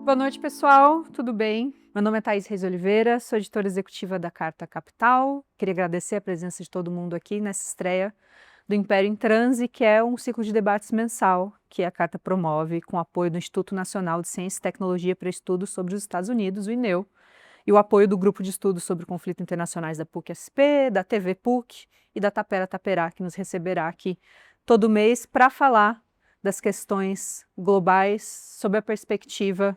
Boa noite, pessoal. Tudo bem? Meu nome é Thaís Reis Oliveira, sou editora executiva da Carta Capital. Queria agradecer a presença de todo mundo aqui nessa estreia do Império em Transe, que é um ciclo de debates mensal que a Carta promove com apoio do Instituto Nacional de Ciência e Tecnologia para Estudos sobre os Estados Unidos, o INEU, e o apoio do Grupo de Estudos sobre Conflitos Internacionais da PUC-SP, da TV PUC e da Tapera Taperá, que nos receberá aqui todo mês para falar das questões globais sob a perspectiva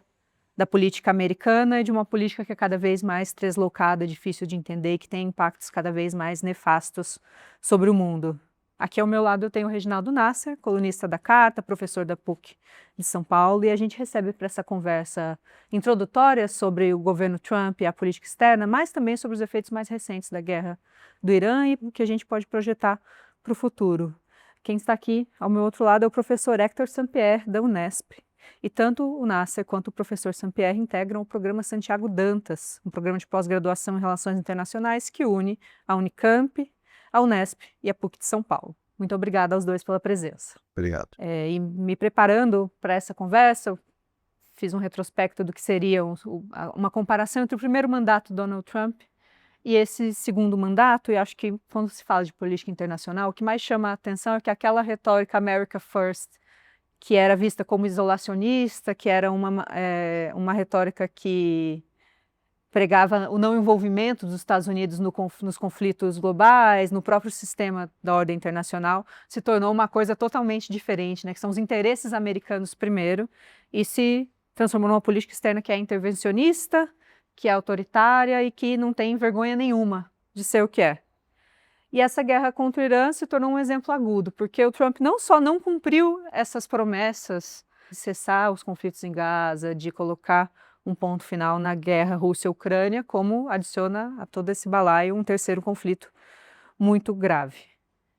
da política americana e de uma política que é cada vez mais translocada, difícil de entender e que tem impactos cada vez mais nefastos sobre o mundo. Aqui ao meu lado eu tenho o Reginaldo Nasser, colunista da Carta, professor da PUC de São Paulo, e a gente recebe para essa conversa introdutória sobre o governo Trump e a política externa, mas também sobre os efeitos mais recentes da guerra do Irã e o que a gente pode projetar para o futuro. Quem está aqui ao meu outro lado é o professor Hector Sampierre, da Unesp. E tanto o Nasser quanto o professor Sampierre integram o programa Santiago Dantas, um programa de pós-graduação em Relações Internacionais que une a Unicamp, a Unesp e a PUC de São Paulo. Muito obrigada aos dois pela presença. Obrigado. E me preparando para essa conversa, eu fiz um retrospecto do que seria uma comparação entre o primeiro mandato do Donald Trump e esse segundo mandato, e acho que quando se fala de política internacional, o que mais chama a atenção é que aquela retórica America First, que era vista como isolacionista, que era uma retórica que pregava o não envolvimento dos Estados Unidos nos conflitos globais, no próprio sistema da ordem internacional, se tornou uma coisa totalmente diferente, né, que são os interesses americanos primeiro, e se transformou numa política externa que é intervencionista, que é autoritária e que não tem vergonha nenhuma de ser o que é. E essa guerra contra o Irã se tornou um exemplo agudo, porque o Trump não só não cumpriu essas promessas de cessar os conflitos em Gaza, de colocar um ponto final na guerra Rússia-Ucrânia, como adiciona a todo esse balaio um terceiro conflito muito grave.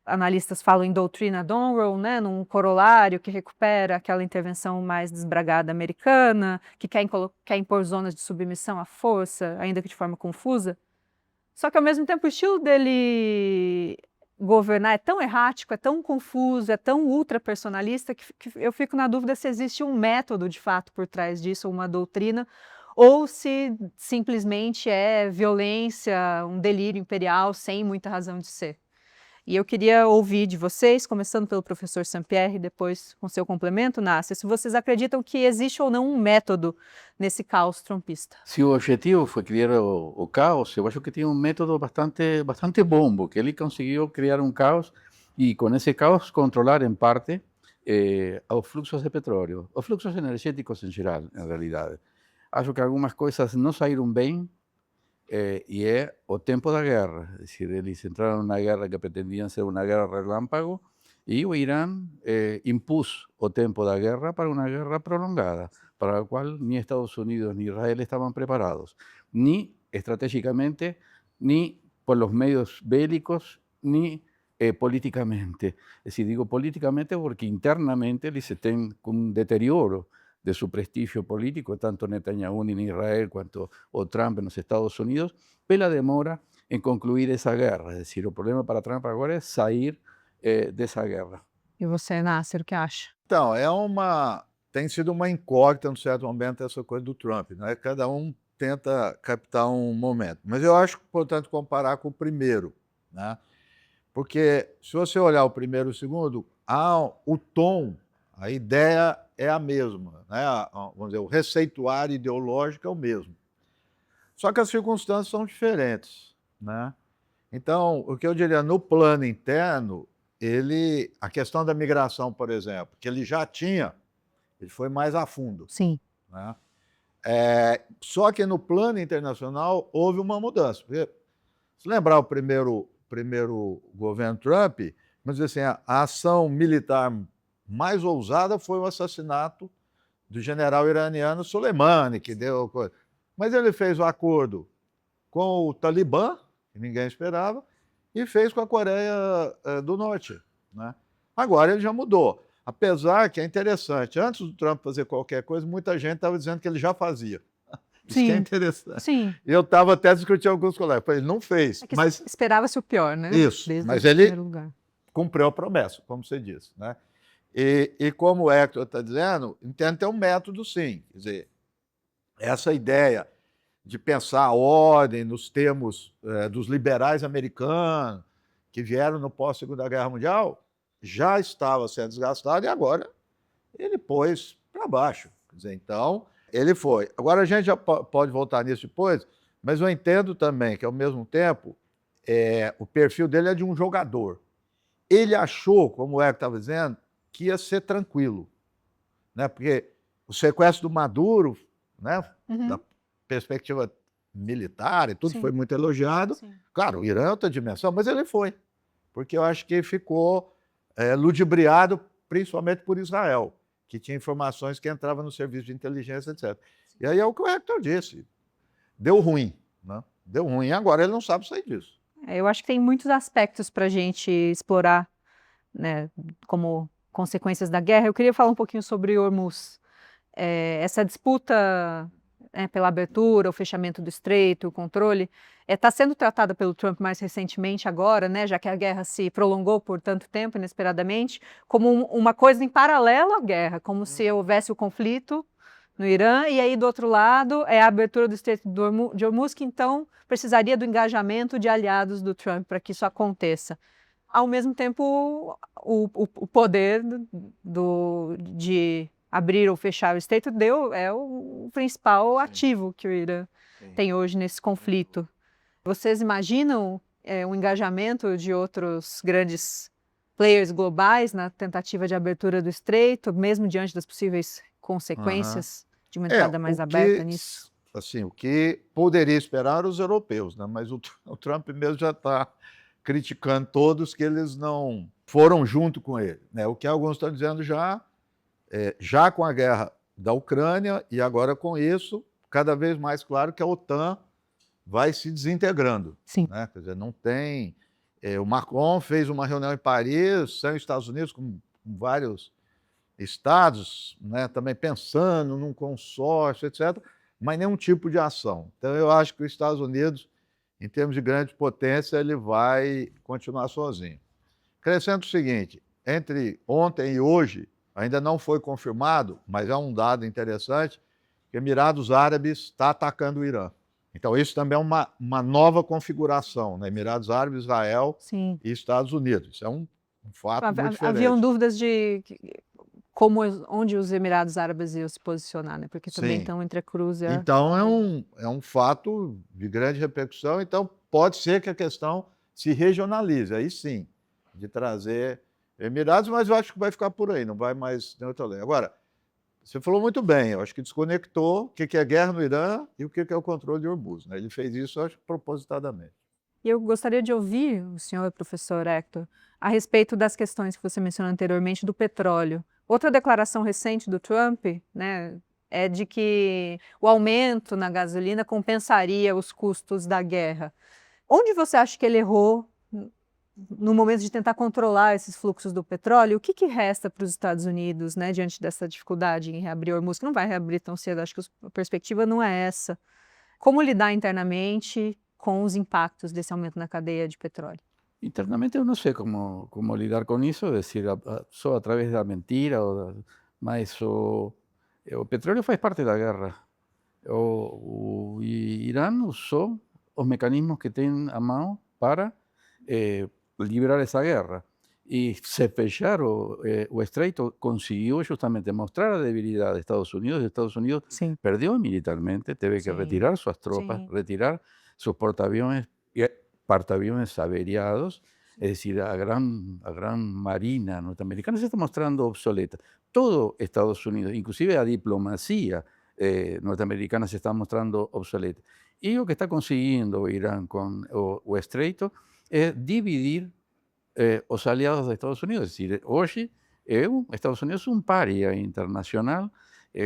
Analistas falam em doutrina Donroe, né, num corolário que recupera aquela intervenção mais desbragada americana, que quer impor zonas de submissão à força, ainda que de forma confusa. Só que, ao mesmo tempo, o estilo dele governar é tão errático, é tão confuso, é tão ultra-personalista que eu fico na dúvida se existe um método, de fato, por trás disso, ou uma doutrina, ou se simplesmente é violência, um delírio imperial sem muita razão de ser. E eu queria ouvir de vocês, começando pelo professor Sampierre, depois com seu complemento, Nasser, se vocês acreditam que existe ou não um método nesse caos trumpista. Se o objetivo foi criar o caos, eu acho que tem um método bastante bom, porque ele conseguiu criar um caos e com esse caos controlar em parte os fluxos de petróleo, os fluxos energéticos em geral, em realidade. Acho que algumas coisas não saíram bem e é o tempo da guerra. É decir, eles entraram numa guerra que pretendiam ser uma guerra relâmpago e o Irã impôs o tempo da guerra para uma guerra prolongada, para a qual nem Estados Unidos ni Israel estavam preparados, ni estratégicamente, ni por los medios bélicos, ni políticamente. Es decir, digo políticamente porque internamente eles têm um deterioro de su prestigio político, tanto Netanyahu en Israel cuanto o Trump en los Estados Unidos, pela demora en concluir esa guerra. Es decir, el problema para Trump agora é sair dessa guerra. E você, Nasser, o que acha? Então, tem sido uma incógnita, num certo momento, essa coisa do Trump, né? Cada um tenta captar um momento. Mas eu acho importante comparar com o primeiro, né? Porque se você olhar o primeiro e o segundo, o tom, a ideia é a mesma, né? Vamos dizer, o receituário ideológico é o mesmo. Só que as circunstâncias são diferentes, né? Então, o que eu diria, no plano interno, a questão da migração, por exemplo, que ele já tinha, ele foi mais a fundo. Sim. Né? Só que no plano internacional houve uma mudança. Porque, se lembrar o primeiro governo Trump, vamos dizer assim, a ação militar mais ousada foi o assassinato do general iraniano Soleimani, que deu coisa. Mas ele fez o acordo com o Talibã, que ninguém esperava, e fez com a Coreia do Norte. Né? Agora ele já mudou. Apesar que é interessante, antes do Trump fazer qualquer coisa, muita gente estava dizendo que ele já fazia. Isso Sim, que é interessante. Sim. Eu estava até discutindo com alguns colegas, ele não fez. Mas esperava-se o pior, né? Isso, desde mas o ele primeiro lugar. Cumpriu a promessa, como você disse. Né? E como o Hector está dizendo, entende ter um método, sim. Quer dizer, essa ideia de pensar a ordem nos termos dos liberais americanos que vieram no pós-Segunda Guerra Mundial já estava sendo desgastado e agora ele pôs para baixo. Quer dizer, então, ele foi. Agora a gente já pode voltar nisso depois, mas eu entendo também que, ao mesmo tempo, o perfil dele é de um jogador. Ele achou, como o Érico estava dizendo, que ia ser tranquilo, né? Porque o sequestro do Maduro, né, da perspectiva militar e tudo, Sim. foi muito elogiado. Sim. Claro, o Irã é outra dimensão, mas ele foi, porque eu acho que ficou ludibriado principalmente por Israel, que tinha informações que entravam no serviço de inteligência, etc. E aí é o que o Hector disse, deu ruim, né? Deu ruim, agora ele não sabe sair disso. Eu acho que tem muitos aspectos para a gente explorar, né, como consequências da guerra. Eu queria falar um pouquinho sobre Hormuz. Essa disputa pela abertura, o fechamento do estreito, o controle, está sendo tratada pelo Trump mais recentemente agora, né, já que a guerra se prolongou por tanto tempo, inesperadamente, como uma coisa em paralelo à guerra, como se houvesse o conflito no Irã, e aí do outro lado é a abertura do estreito de Hormuz, que então precisaria do engajamento de aliados do Trump para que isso aconteça. Ao mesmo tempo, o poder de abrir ou fechar o estreito é o principal ativo que o Irã tem hoje nesse conflito. Vocês imaginam um engajamento de outros grandes players globais na tentativa de abertura do estreito, mesmo diante das possíveis consequências de uma entrada mais aberta nisso? Assim, o que poderia esperar os europeus, né? Mas o Trump mesmo já está criticando todos que eles não foram junto com ele, né? O que alguns estão dizendo já com a guerra da Ucrânia e agora com isso, cada vez mais claro que a OTAN vai se desintegrando. Sim. Né? Quer dizer, não tem... o Macron fez uma reunião em Paris, sem os Estados Unidos, com vários estados, né, também pensando num consórcio, etc., mas nenhum tipo de ação. Então, eu acho que os Estados Unidos, em termos de grande potência, ele vai continuar sozinho. Acrescento o seguinte, entre ontem e hoje, ainda não foi confirmado, mas é um dado interessante, que Emirados Árabes está atacando o Irã. Então, isso também é uma nova configuração, né? Emirados Árabes, Israel Sim. e Estados Unidos. Isso é um fato muito diferente. Haviam dúvidas de onde os Emirados Árabes iam se posicionar, né? Porque também estão entre a cruz e a... Então, é um fato de grande repercussão. Então, pode ser que a questão se regionalize, aí sim, de trazer Emirados, mas eu acho que vai ficar por aí, não vai mais nem outra lei. Agora, você falou muito bem, eu acho que desconectou o que é guerra no Irã e o que é o controle de Hormuz, né? Ele fez isso, eu acho, propositadamente. E eu gostaria de ouvir o senhor, professor Hector, a respeito das questões que você mencionou anteriormente do petróleo. Outra declaração recente do Trump, né, é de que o aumento na gasolina compensaria os custos da guerra. Onde você acha que ele errou no momento de tentar controlar esses fluxos do petróleo? O que resta para os Estados Unidos, né, diante dessa dificuldade em reabrir Hormuz, que não vai reabrir tão cedo? Acho que a perspectiva não é essa. Como lidar internamente com os impactos desse aumento na cadeia de petróleo? Internamente eu não sei como lidar com isso, é decir, só através da mentira, mas o petróleo faz parte da guerra. O Irã usou os mecanismos que tem à mão para livrar essa guerra. Y se fechar o estreito consiguió justamente mostrar la debilidad de Estados Unidos. Estados Unidos Sim. perdió militarmente, teve que Sim. retirar sus tropas, Sim. retirar sus portaaviones averiados. Es decir, a gran marina norteamericana se está mostrando obsoleta. Todo Estados Unidos, inclusive la diplomacia norteamericana, se está mostrando obsoleta. Y lo que está consiguiendo Irán con o estreito es dividir os aliados de Estados Unidos. Es decir, hoje Estados Unidos es un paria internacional,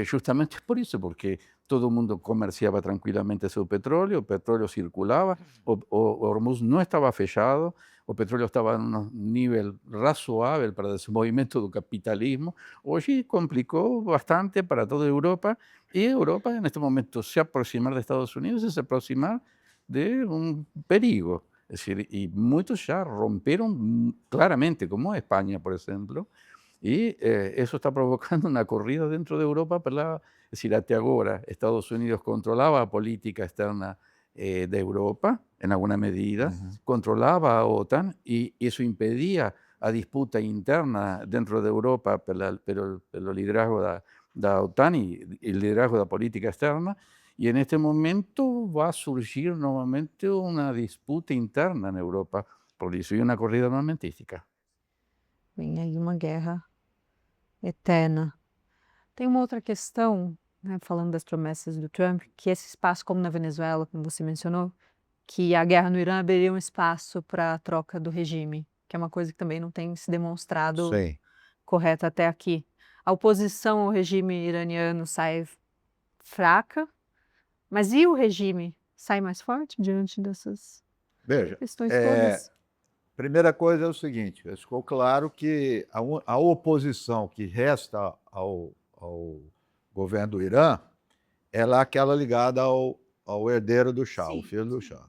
justamente por isso, porque todo mundo comerciava tranquilamente seu petróleo, o petróleo circulava, o Hormuz não estava fechado, o petróleo estava num nível razoável para o desenvolvimento do capitalismo. Hoje complicou bastante para toda a Europa, e a Europa, neste momento, se aproximar de Estados Unidos é se aproximar de um perigo. Es decir, y muchos ya rompieron claramente, como España, por ejemplo, E isso está provocando uma corrida dentro da Europa pela... É decir, até agora, Estados Unidos controlava a política externa da Europa, em alguma medida, controlava a OTAN, e isso impedia a disputa interna dentro da Europa pelo liderazgo da OTAN e o liderazgo da política externa, e neste momento vai surgir novamente uma disputa interna na Europa, por isso, e uma corrida armamentística. Vem aí uma guerra eterna. Tem uma outra questão, né, falando das promessas do Trump, que esse espaço, como na Venezuela, como você mencionou, que a guerra no Irã abriria um espaço para a troca do regime, que é uma coisa que também não tem se demonstrado Sim. correta até aqui. A oposição ao regime iraniano sai fraca, mas e o regime sai mais forte diante dessas Veja, questões todas? primeira coisa é o seguinte, ficou claro que a oposição que resta ao governo do Irã é aquela ligada ao herdeiro do Shah, o filho do Shah.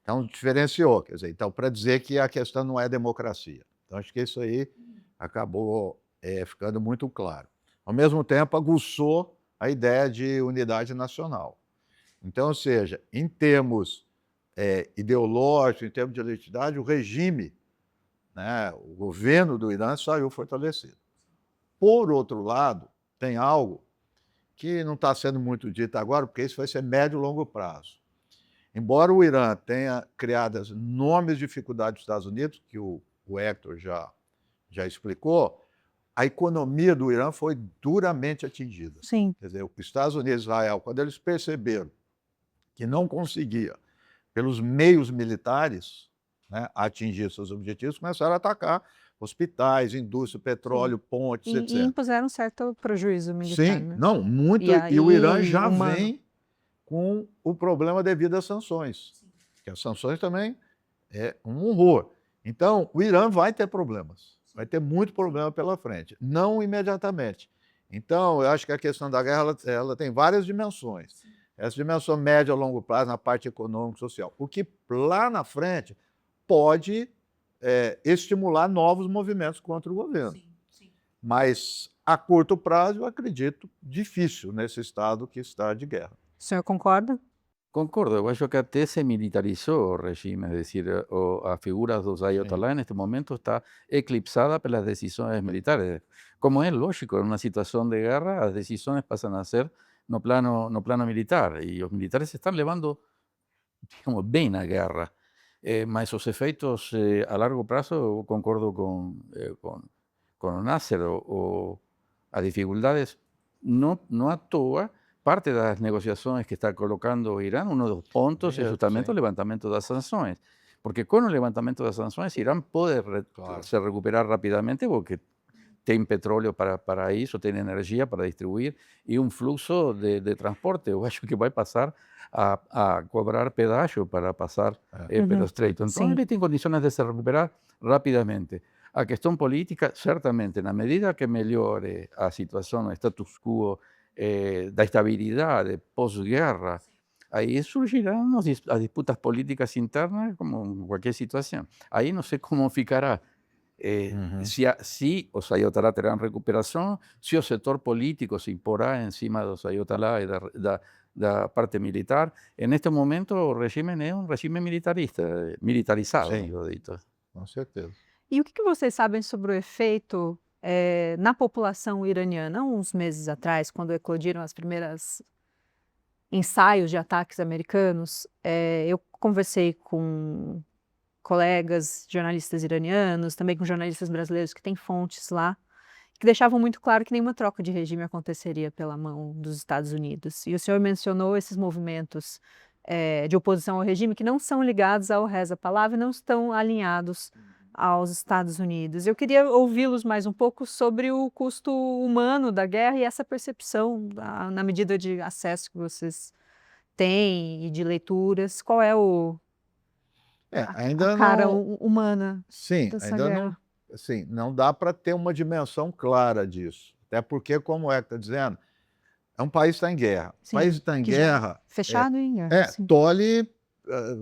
Então, diferenciou, quer dizer, então, para dizer que a questão não é democracia. Então, acho que isso aí acabou ficando muito claro. Ao mesmo tempo, aguçou a ideia de unidade nacional. Então, ou seja, em termos ideológicos, em termos de legitimidade, o regime, né, o governo do Irã saiu fortalecido. Por outro lado, tem algo que não está sendo muito dito agora, porque isso vai ser médio e longo prazo. Embora o Irã tenha criado as enormes dificuldades dos Estados Unidos, que o Hector já explicou, a economia do Irã foi duramente atingida. Sim. Quer dizer, os Estados Unidos e Israel, quando eles perceberam que não conseguia, pelos meios militares, né, atingir seus objetivos, começaram a atacar hospitais, indústria, petróleo, pontes, E etc. impuseram um certo prejuízo militar, Sim, né? não, muito. E o Irã já vem com o problema devido às sanções. Que as sanções também é um horror. Então, o Irã vai ter problemas. Vai ter muito problema pela frente. Não imediatamente. Então, eu acho que a questão da guerra ela tem várias dimensões. Essa dimensão média a longo prazo na parte econômica e social. O que lá na frente pode estimular novos movimentos contra o governo. Mas, a curto prazo, eu acredito difícil nesse estado que está de guerra. O senhor concorda? Concordo, eu acho que até se militarizou o regime, é decir, a figura dos Ayatollah neste momento está eclipsada pelas decisões militares. Como é lógico, em uma situação de guerra, as decisões passam a ser no plano militar, e os militares estão levando, digamos, bem a guerra. Mas os efeitos a largo prazo, eu concordo com o Nasser, as dificuldades, não à toa, parte das negociações que está colocando o Irã, um dos pontos é justamente o levantamento das sanções. Porque com o levantamento das sanções, Irã pode se recuperar rapidamente, porque tem petróleo para isso, tem energia para distribuir e um fluxo de transporte. Eu acho que vai passar a cobrar pedágio para passar pelo estreito. Então, ele tem condições de se recuperar rapidamente. A questão política, certamente, na medida que melhore a situação, o status quo da estabilidade pós-guerra, aí surgirão as disputas políticas internas, como em qualquer situação. Aí não sei como ficará. Se os Ayatollah terão recuperação, se o setor político se imporá em cima dos Ayatollah e da parte militar. Neste momento, o regime é um regime militarizado, digo dito. Com certeza. E o que vocês sabem sobre o efeito na população iraniana? Há uns meses atrás, quando eclodiram as primeiras ensaios de ataques americanos, eu conversei com colegas jornalistas iranianos, também com jornalistas brasileiros que têm fontes lá, que deixavam muito claro que nenhuma troca de regime aconteceria pela mão dos Estados Unidos. E o senhor mencionou esses movimentos de oposição ao regime que não são ligados ao Reza Pahlavi, não estão alinhados aos Estados Unidos. Eu queria ouvi-los mais um pouco sobre o custo humano da guerra e essa percepção, na medida de acesso que vocês têm e de leituras. Qual é ainda a cara não, humana sim, dessa ainda guerra? não, assim, não dá para ter uma dimensão clara disso. Até porque, como o Hector está dizendo, é um país que está em guerra. Sim, O país está em guerra. Fechado em guerra. Tolhe,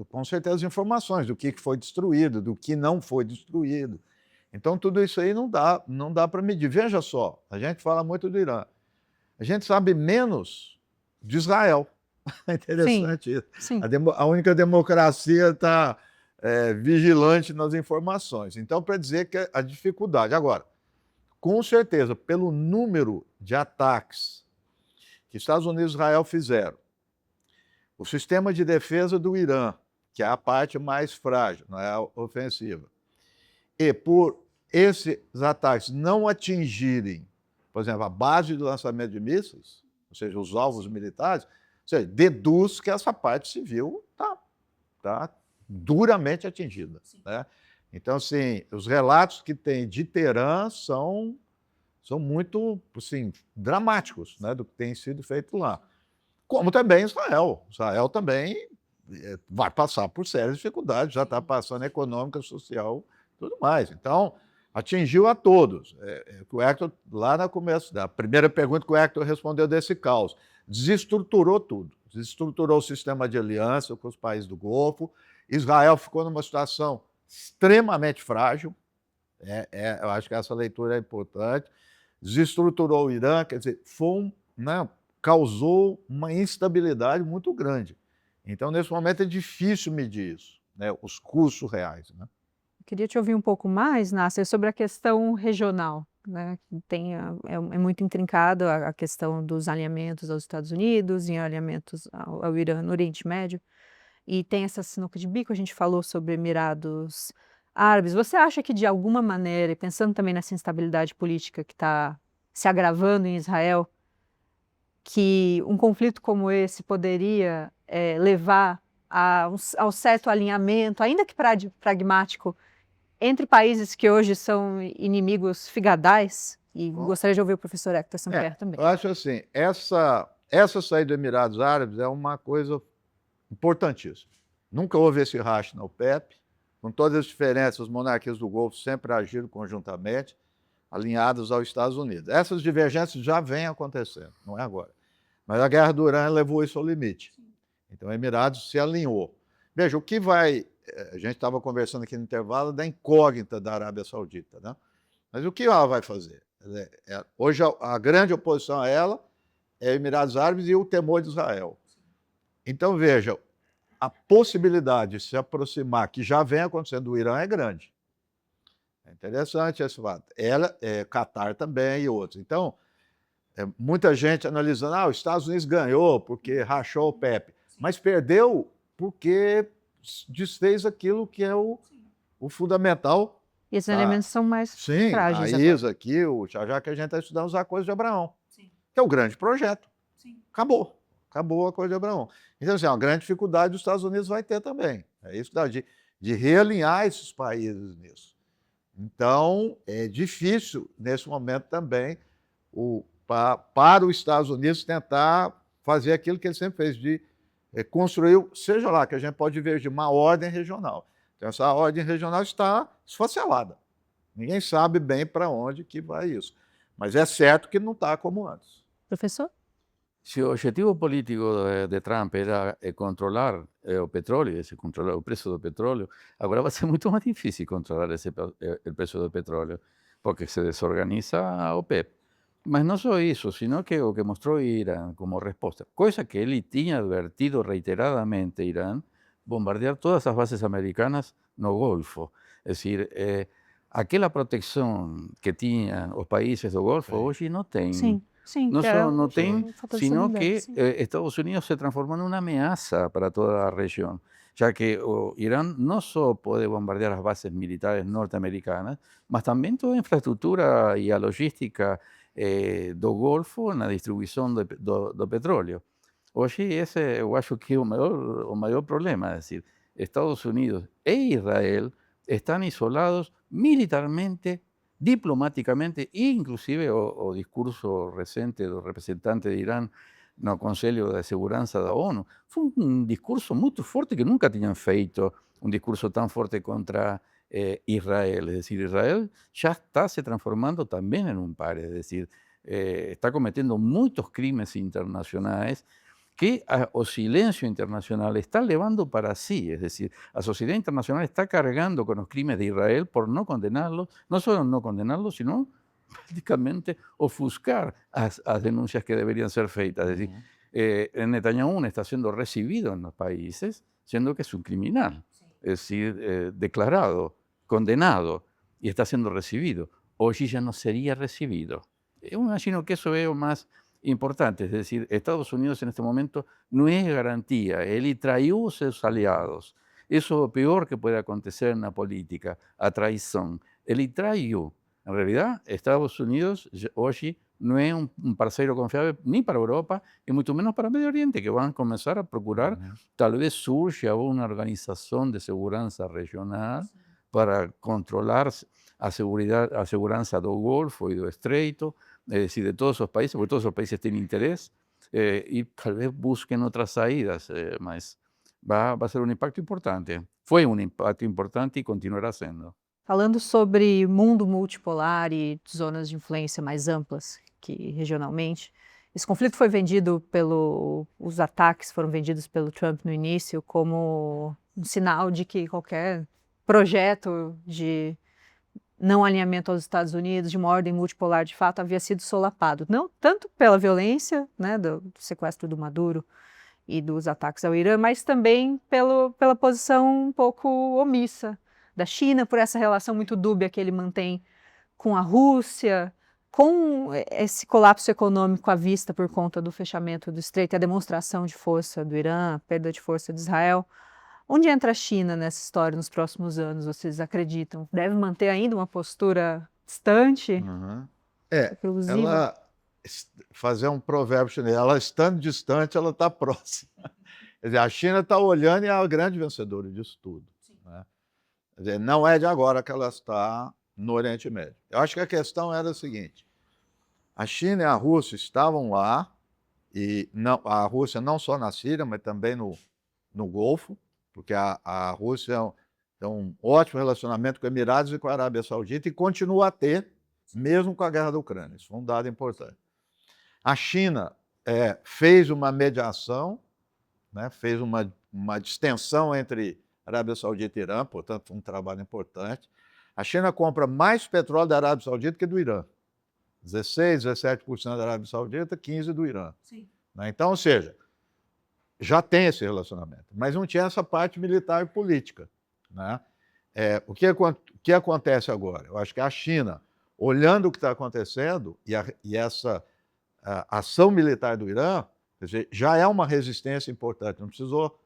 com certeza, informações do que foi destruído, do que não foi destruído. Então, tudo isso aí não dá para medir. Veja só, a gente fala muito do Irã. A gente sabe menos de Israel. É Sim, interessante isso. sim. A única democracia está vigilante nas informações. Então, para dizer que a dificuldade. Agora, com certeza, pelo número de ataques que Estados Unidos e Israel fizeram, o sistema de defesa do Irã, que é a parte mais frágil, não é a ofensiva, e por esses ataques não atingirem, por exemplo, a base de lançamento de mísseis, ou seja, os alvos militares, ou seja, deduz que essa parte civil está duramente atingida. Né? Então, assim, os relatos que tem de Teherã são muito assim, dramáticos, né, do que tem sido feito lá. Como também Israel. Israel também vai passar por sérias dificuldades, já está passando econômica, social, tudo mais. Então, atingiu a todos. O Hector, lá no começo, da primeira pergunta que o Hector respondeu desse caos, desestruturou tudo. Desestruturou o sistema de aliança com os países do Golfo. Israel ficou numa situação extremamente frágil. Eu acho que essa leitura é importante. Desestruturou o Irã, quer dizer, causou uma instabilidade muito grande. Então, nesse momento, é difícil medir isso, né, os custos reais. Né? Queria te ouvir um pouco mais, Nasser, sobre a questão regional, né? É muito intrincado a questão dos alinhamentos aos Estados Unidos e alinhamentos ao Irã no Oriente Médio. E tem essa sinuca de bico, a gente falou sobre Emirados Árabes. Você acha que, de alguma maneira, e pensando também nessa instabilidade política que está se agravando em Israel, que um conflito como esse poderia levar ao certo alinhamento, ainda que pragmático, entre países que hoje são inimigos figadais? E gostaria de ouvir o professor Hector Samper também. Eu acho assim, essa saída dos Emirados Árabes é uma coisa importantíssima. Nunca houve esse racha na OPEP, com todas as diferenças, as monarquias do Golfo sempre agiram conjuntamente, alinhadas aos Estados Unidos. Essas divergências já vêm acontecendo, não é agora. Mas a guerra do Irã levou isso ao limite. Então, o Emirados se alinhou. Veja, o que vai... A gente estava conversando aqui no intervalo da incógnita da Arábia Saudita, né? Mas o que ela vai fazer? Hoje, a grande oposição a ela é Emirados Árabes e o temor de Israel. Então, veja, a possibilidade de se aproximar, que já vem acontecendo do Irã, é grande. É interessante esse fato. Catar também e outros. Então, muita gente analisando, os Estados Unidos ganhou porque rachou o PEP, mas perdeu porque desfez aquilo que é o fundamental. E esses elementos são mais frágeis. Sim, a ISA aqui, já que a gente está estudando os acordos de Abraão, que é o grande projeto. Acabou a coisa de Abraão. Então, assim, uma grande dificuldade dos Estados Unidos vai ter também. É isso de realinhar esses países nisso. Então, é difícil, nesse momento também, para os Estados Unidos tentar fazer aquilo que ele sempre fez, de construir, seja lá, que a gente pode divergir, uma ordem regional. Então, essa ordem regional está esfacelada. Ninguém sabe bem para onde que vai isso. Mas é certo que não está como antes. Professor? Se o objetivo político de Trump era controlar o petróleo, controlar o preço do petróleo, agora vai ser muito mais difícil controlar o preço do petróleo, porque se desorganiza a OPEP. Mas não só isso, sino que o que mostrou Irã como resposta, coisa que ele tinha advertido reiteradamente Irã, bombardear todas as bases americanas no Golfo. Es decir, aquela proteção que tinham os países do Golfo hoje não tem. Sim. Sim, No solo no tem, fator de sino que estabilidade, Estados Unidos se transformó en una amenaza para toda la región, ya que Irán no solo puede bombardear las bases militares norteamericanas, mas también toda a infraestrutura e a logística do Golfo na distribuição do petróleo. Hoje esse eu acho que é o maior problema, es decir, Estados Unidos e Israel están isolados militarmente, diplomaticamente, e inclusive o discurso recente do representante de Irán no Conselho de Segurança da ONU foi um discurso muito forte que nunca tinham feito, um discurso tão forte contra Israel. Es decir, Israel ya está se transformando también en un par, es decir, está cometiendo muchos crímenes internacionales que o silêncio internacional está levando para si, es decir, a sociedade internacional está cargando con los crímenes de Israel por no condenarlos, no solo no condenarlos, sino prácticamente ofuscar as denuncias que deberían ser feitas. Es decir, Netanyahu está siendo recibido en los países, siendo que es un criminal, es decir, declarado, condenado, y está siendo recibido. Hoy ya no sería recibido. Eu imagino que eso es lo más importante, es decir, Estados Unidos en este momento no es garantía, él traiu seus aliados. Eso es lo peor que puede acontecer en la política, a traición. Él traiu. En realidad, Estados Unidos hoy no es un parceiro confiable ni para Europa y mucho menos para Medio Oriente, que van a comenzar a procurar, tal vez surja una organización de seguridad regional para controlar a segurança do Golfo y do Estreito, es decir, de todos esos países, porque todos esos países tienen interés, y tal vez busquen otras saídas, mas va a ser un impacto importante. Fue un impacto importante y continuará siendo. Falando sobre mundo multipolar e zonas de influência mais amplas que regionalmente, esse conflito foi vendido os ataques foram vendidos pelo Trump no início como um sinal de que qualquer projeto de não alinhamento aos Estados Unidos, de uma ordem multipolar de fato, havia sido solapado. Não tanto pela violência, né, do sequestro do Maduro e dos ataques ao Irã, mas também pela posição um pouco omissa da China, por essa relação muito dúbia que ele mantém com a Rússia, com esse colapso econômico à vista por conta do fechamento do Estreito e a demonstração de força do Irã, a perda de força de Israel. Onde entra a China nessa história nos próximos anos, vocês acreditam? Deve manter ainda uma postura distante? Ela, fazer um provérbio chinês, ela estando distante, ela está próxima. Quer dizer, a China está olhando e é a grande vencedora disso tudo. Né? Quer dizer, não é de agora que ela está no Oriente Médio. Eu acho que a questão era a seguinte: a China e a Rússia estavam lá, e não, a Rússia não só na Síria, mas também no Golfo, porque a Rússia tem um ótimo relacionamento com Emirados e com a Arábia Saudita e continua a ter, mesmo com a guerra da Ucrânia. Isso foi um dado importante. A China fez uma mediação, né, fez uma distensão entre Arábia Saudita e Irã, portanto, um trabalho importante. A China compra mais petróleo da Arábia Saudita que do Irã. 16%, 17% da Arábia Saudita, 15% do Irã. Sim. Né? Então, ou seja, já tem esse relacionamento, mas não tinha essa parte militar e política. Né? O que acontece agora? Eu acho que a China, olhando o que está acontecendo e essa ação militar do Irã, quer dizer, já é uma resistência importante, não precisou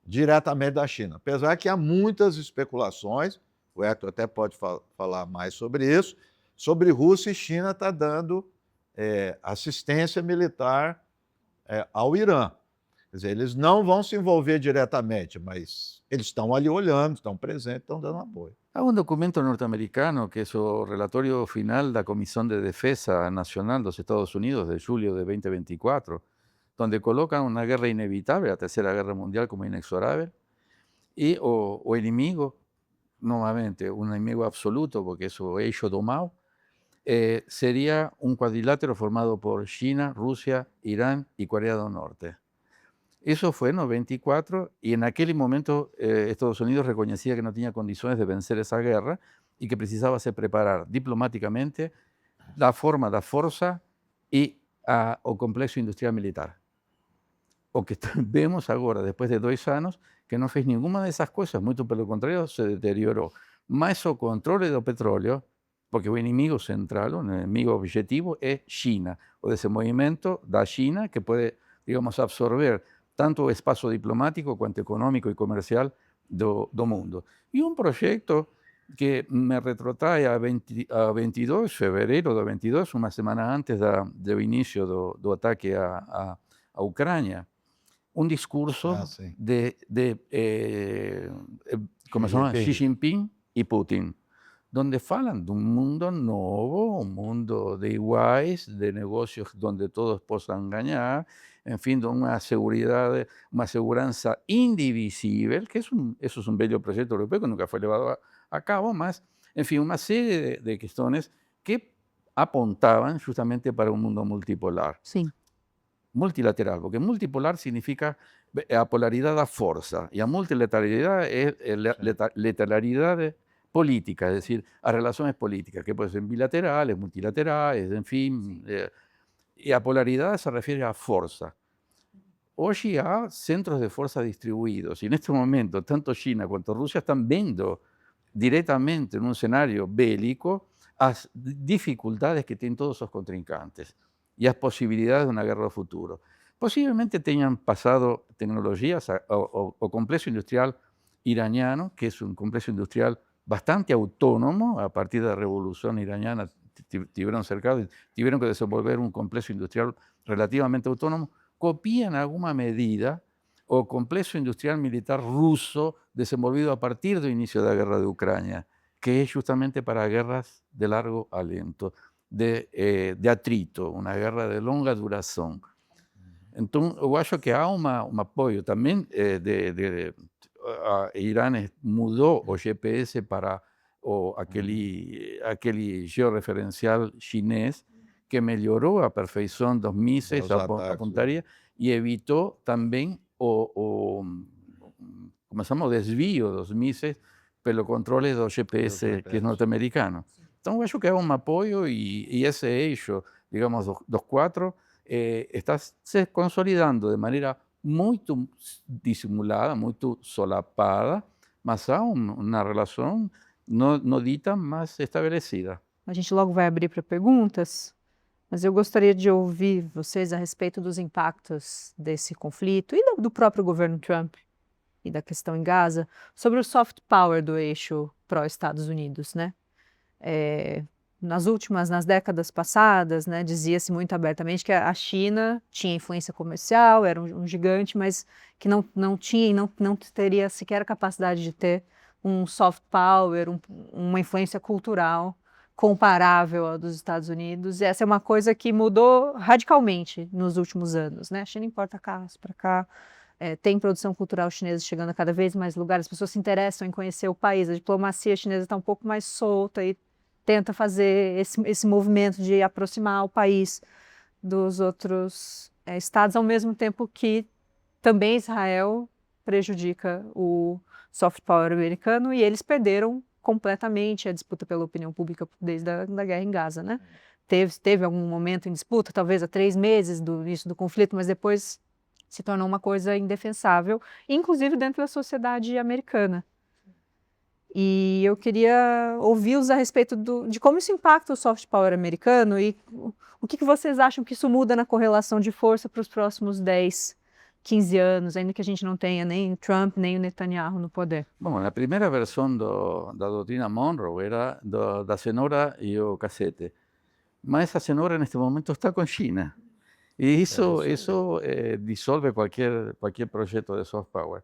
diretamente da China. Apesar que há muitas especulações, o Hector até pode falar mais sobre isso, sobre Rússia e China está dando assistência militar ao Irã. Quer dizer, eles não vão se envolver diretamente, mas eles estão ali olhando, estão presentes, estão dando apoio. Há um documento norte-americano que é o relatório final da Comissão de Defesa Nacional dos Estados Unidos de julho de 2024, onde colocam uma guerra inevitável, a Terceira Guerra Mundial, como inexorável, e o inimigo, novamente, um inimigo absoluto, porque é o eixo do mal, seria um quadrilátero formado por China, Rússia, Irã e Coreia do Norte. Eso fue en 94 y en aquel momento Estados Unidos reconocía que no tenía condiciones de vencer esa guerra y que precisaba se preparar diplomáticamente la forma da fuerza y o complexo industrial militar. O que vemos ahora, después de 2 años, que no fez ninguna de esas cosas, muy por lo contrario, se deterioró. Más o controle do petróleo, porque o inimigo central, o inimigo objetivo es China, o de ese movimiento da China que puede, digamos, absorber tanto o espaço diplomático quanto econômico e comercial do mundo. E um projeto que me retrotrai a 22 de fevereiro de 22, uma semana antes do início do ataque à Ucrânia, um discurso como se chama? Xi Jinping e Putin, donde falam de um mundo novo, um mundo de iguais, de negócios onde todos possam ganhar, en fin, de una seguridad, una segurança indivisível, que eso es un bello proyecto europeo que nunca fue llevado a cabo, más, en fin, una serie de cuestiones que apuntaban justamente para un mundo multipolar. Sim. multilateral, porque multipolar significa a polaridade da força, e a multilateralidade é lateralidade política, es decir, as relações políticas, que podem ser bilaterais, multilaterais, enfim, e a polaridade se refere à força. Hoje há centros de força distribuídos, e neste momento, tanto China quanto Rússia estão vendo diretamente num cenário bélico as dificuldades que têm todos os contrincantes e as possibilidades de uma guerra do futuro. Possivelmente tenham passado tecnologias, o complexo industrial iraniano, que é um complexo industrial bastante autônomo, a partir da Revolução Iraniana tiveram cercado, tiveram que desenvolver um complexo industrial relativamente autônomo, copia em alguma medida o complexo industrial militar ruso desenvolvido a partir do início da guerra de Ucrânia, que é justamente para guerras de largo aliento, de atrito, uma guerra de longa duração. Então, eu acho que há um apoio também Irã mudou o GPS para aquele georreferencial chinês, que melhorou a perfeição dos mísseis, a pontaria, e evitou também como se chama, o desvio dos mísseis pelo controle do GPS, que é norte-americano. Então, eu acho que há um apoio e esse eixo, digamos, dos quatro, está se consolidando de maneira muito dissimulada, muito solapada, mas há uma relação não dita, mas estabelecida. A gente logo vai abrir para perguntas, mas eu gostaria de ouvir vocês a respeito dos impactos desse conflito e do próprio governo Trump e da questão em Gaza, sobre o soft power do eixo pró-Estados Unidos, né? Nas décadas passadas, né, dizia-se muito abertamente que a China tinha influência comercial, era um gigante, mas que não tinha e não teria sequer a capacidade de ter um soft power, uma influência cultural comparável à dos Estados Unidos. E essa é uma coisa que mudou radicalmente nos últimos anos, né? A China importa carros para cá, tem produção cultural chinesa chegando a cada vez mais lugares, as pessoas se interessam em conhecer o país, a diplomacia chinesa está um pouco mais solta e tenta fazer esse movimento de aproximar o país dos outros estados, ao mesmo tempo que também Israel prejudica o soft power americano, e eles perderam completamente a disputa pela opinião pública desde a guerra em Gaza, né? Teve algum momento em disputa, talvez há 3 meses do início do conflito, mas depois se tornou uma coisa indefensável, inclusive dentro da sociedade americana. E eu queria ouvi-los a respeito de como isso impacta o soft power americano e o que vocês acham que isso muda na correlação de força para os próximos 10, 15 anos, ainda que a gente não tenha nem o Trump, nem o Netanyahu no poder. Bom, a primeira versão da doutrina Monroe era da cenoura e o cacete. Mas a cenoura, neste momento, está com China. E isso dissolve qualquer projeto de soft power.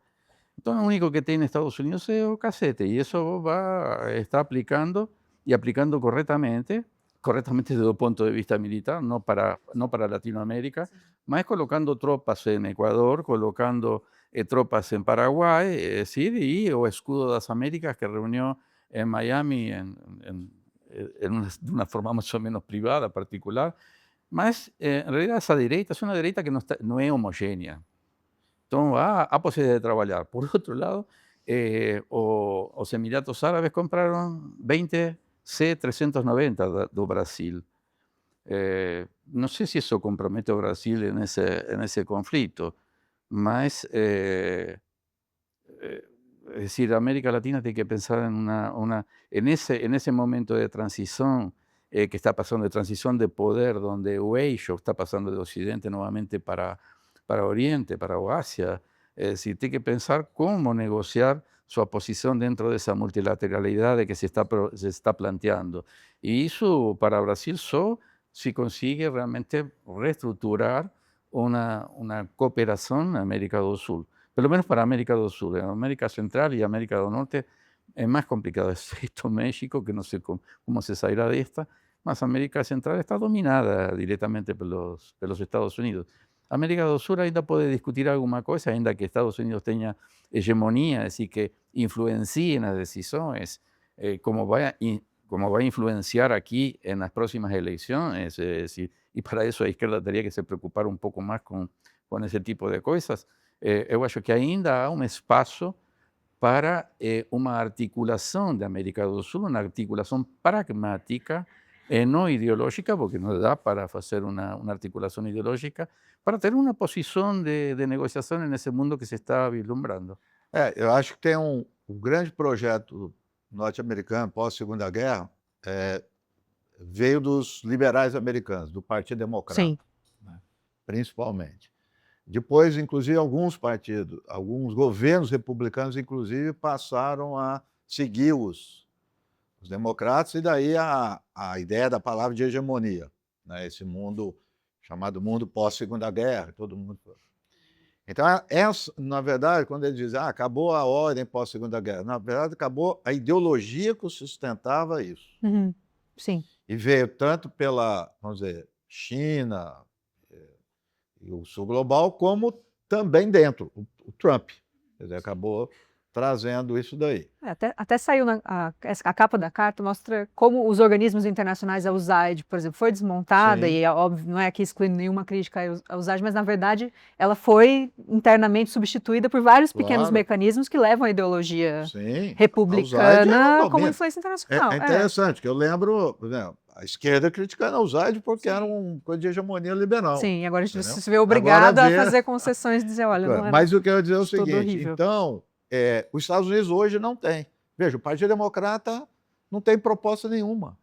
Então, o único que tem nos Estados Unidos é o cacete, e isso está aplicando corretamente do ponto de vista militar, não para Latinoamérica, mas colocando tropas em Equador, colocando tropas em Paraguai, es decir, e o escudo das Américas que reuniu em Miami de uma forma mais ou menos privada, particular. Mas, em realidade, essa direita é uma direita que não é homogênea. Então, há possibilidade de trabalhar. Por outro lado, os Emiratos Árabes compraram 20 C-390 do Brasil. Não sei se isso compromete o Brasil nesse conflito, mas, es decir, a América Latina tem que pensar en ese momento de transição que está pasando, de transição de poder, donde o eixo está passando de Ocidente novamente para Oriente, para o Ásia. Es decir, tem que pensar como negociar sua posição dentro dessa multilateralidade que se está planteando. E isso, para o Brasil, só se consegue realmente reestruturar uma cooperação na América do Sul. Pelo menos para a América do Sul. En América Central e América do Norte é mais complicado, excepto México, que não sei como se sairá desta, mas a América Central está dominada diretamente pelos Estados Unidos. A América do Sul ainda pode discutir alguma coisa, ainda que Estados Unidos tenha hegemonia, es decir, que influencie nas decisões, como vai a influenciar aqui nas próximas eleições, es decir, e para isso a esquerda teria que se preocupar um pouco mais com esse tipo de coisas, eu acho que ainda há um espaço para uma articulação da América do Sul, uma articulação pragmática, não ideológica, porque não dá para fazer uma articulação ideológica, para ter uma posição de negociação nesse mundo que se está vislumbrando. Eu acho que tem um grande projeto norte-americano pós-Segunda Guerra, veio dos liberais americanos, do Partido Democrata, Sim. né, principalmente. Depois, inclusive, alguns partidos, alguns governos republicanos, inclusive, passaram a seguir os democratas, e daí a ideia da palavra de hegemonia, né, esse mundo chamado mundo pós-Segunda Guerra, todo mundo... Então, na verdade, quando ele diz acabou a ordem pós-Segunda Guerra, na verdade, acabou a ideologia que sustentava isso. Uhum. Sim. E veio tanto pela, vamos dizer, China e o Sul Global, como também dentro, o Trump. Quer dizer, acabou trazendo isso daí. Até saiu a capa da carta, mostra como os organismos internacionais, a USAID, por exemplo, foi desmontada, Sim. e é óbvio, não é aqui excluindo nenhuma crítica à USAID, mas na verdade ela foi internamente substituída por vários pequenos Claro. mecanismos que levam a ideologia Sim, republicana como influência internacional. É interessante, que eu lembro, né, a esquerda criticando a USAID porque era uma coisa de hegemonia liberal. Sim, agora a gente entendeu? se vê obrigado Agora a fazer concessões e dizer, olha, não era Mas o que eu ia dizer é o tudo seguinte, horrível. então, os Estados Unidos hoje não tem. Veja, o Partido Democrata não tem proposta nenhuma.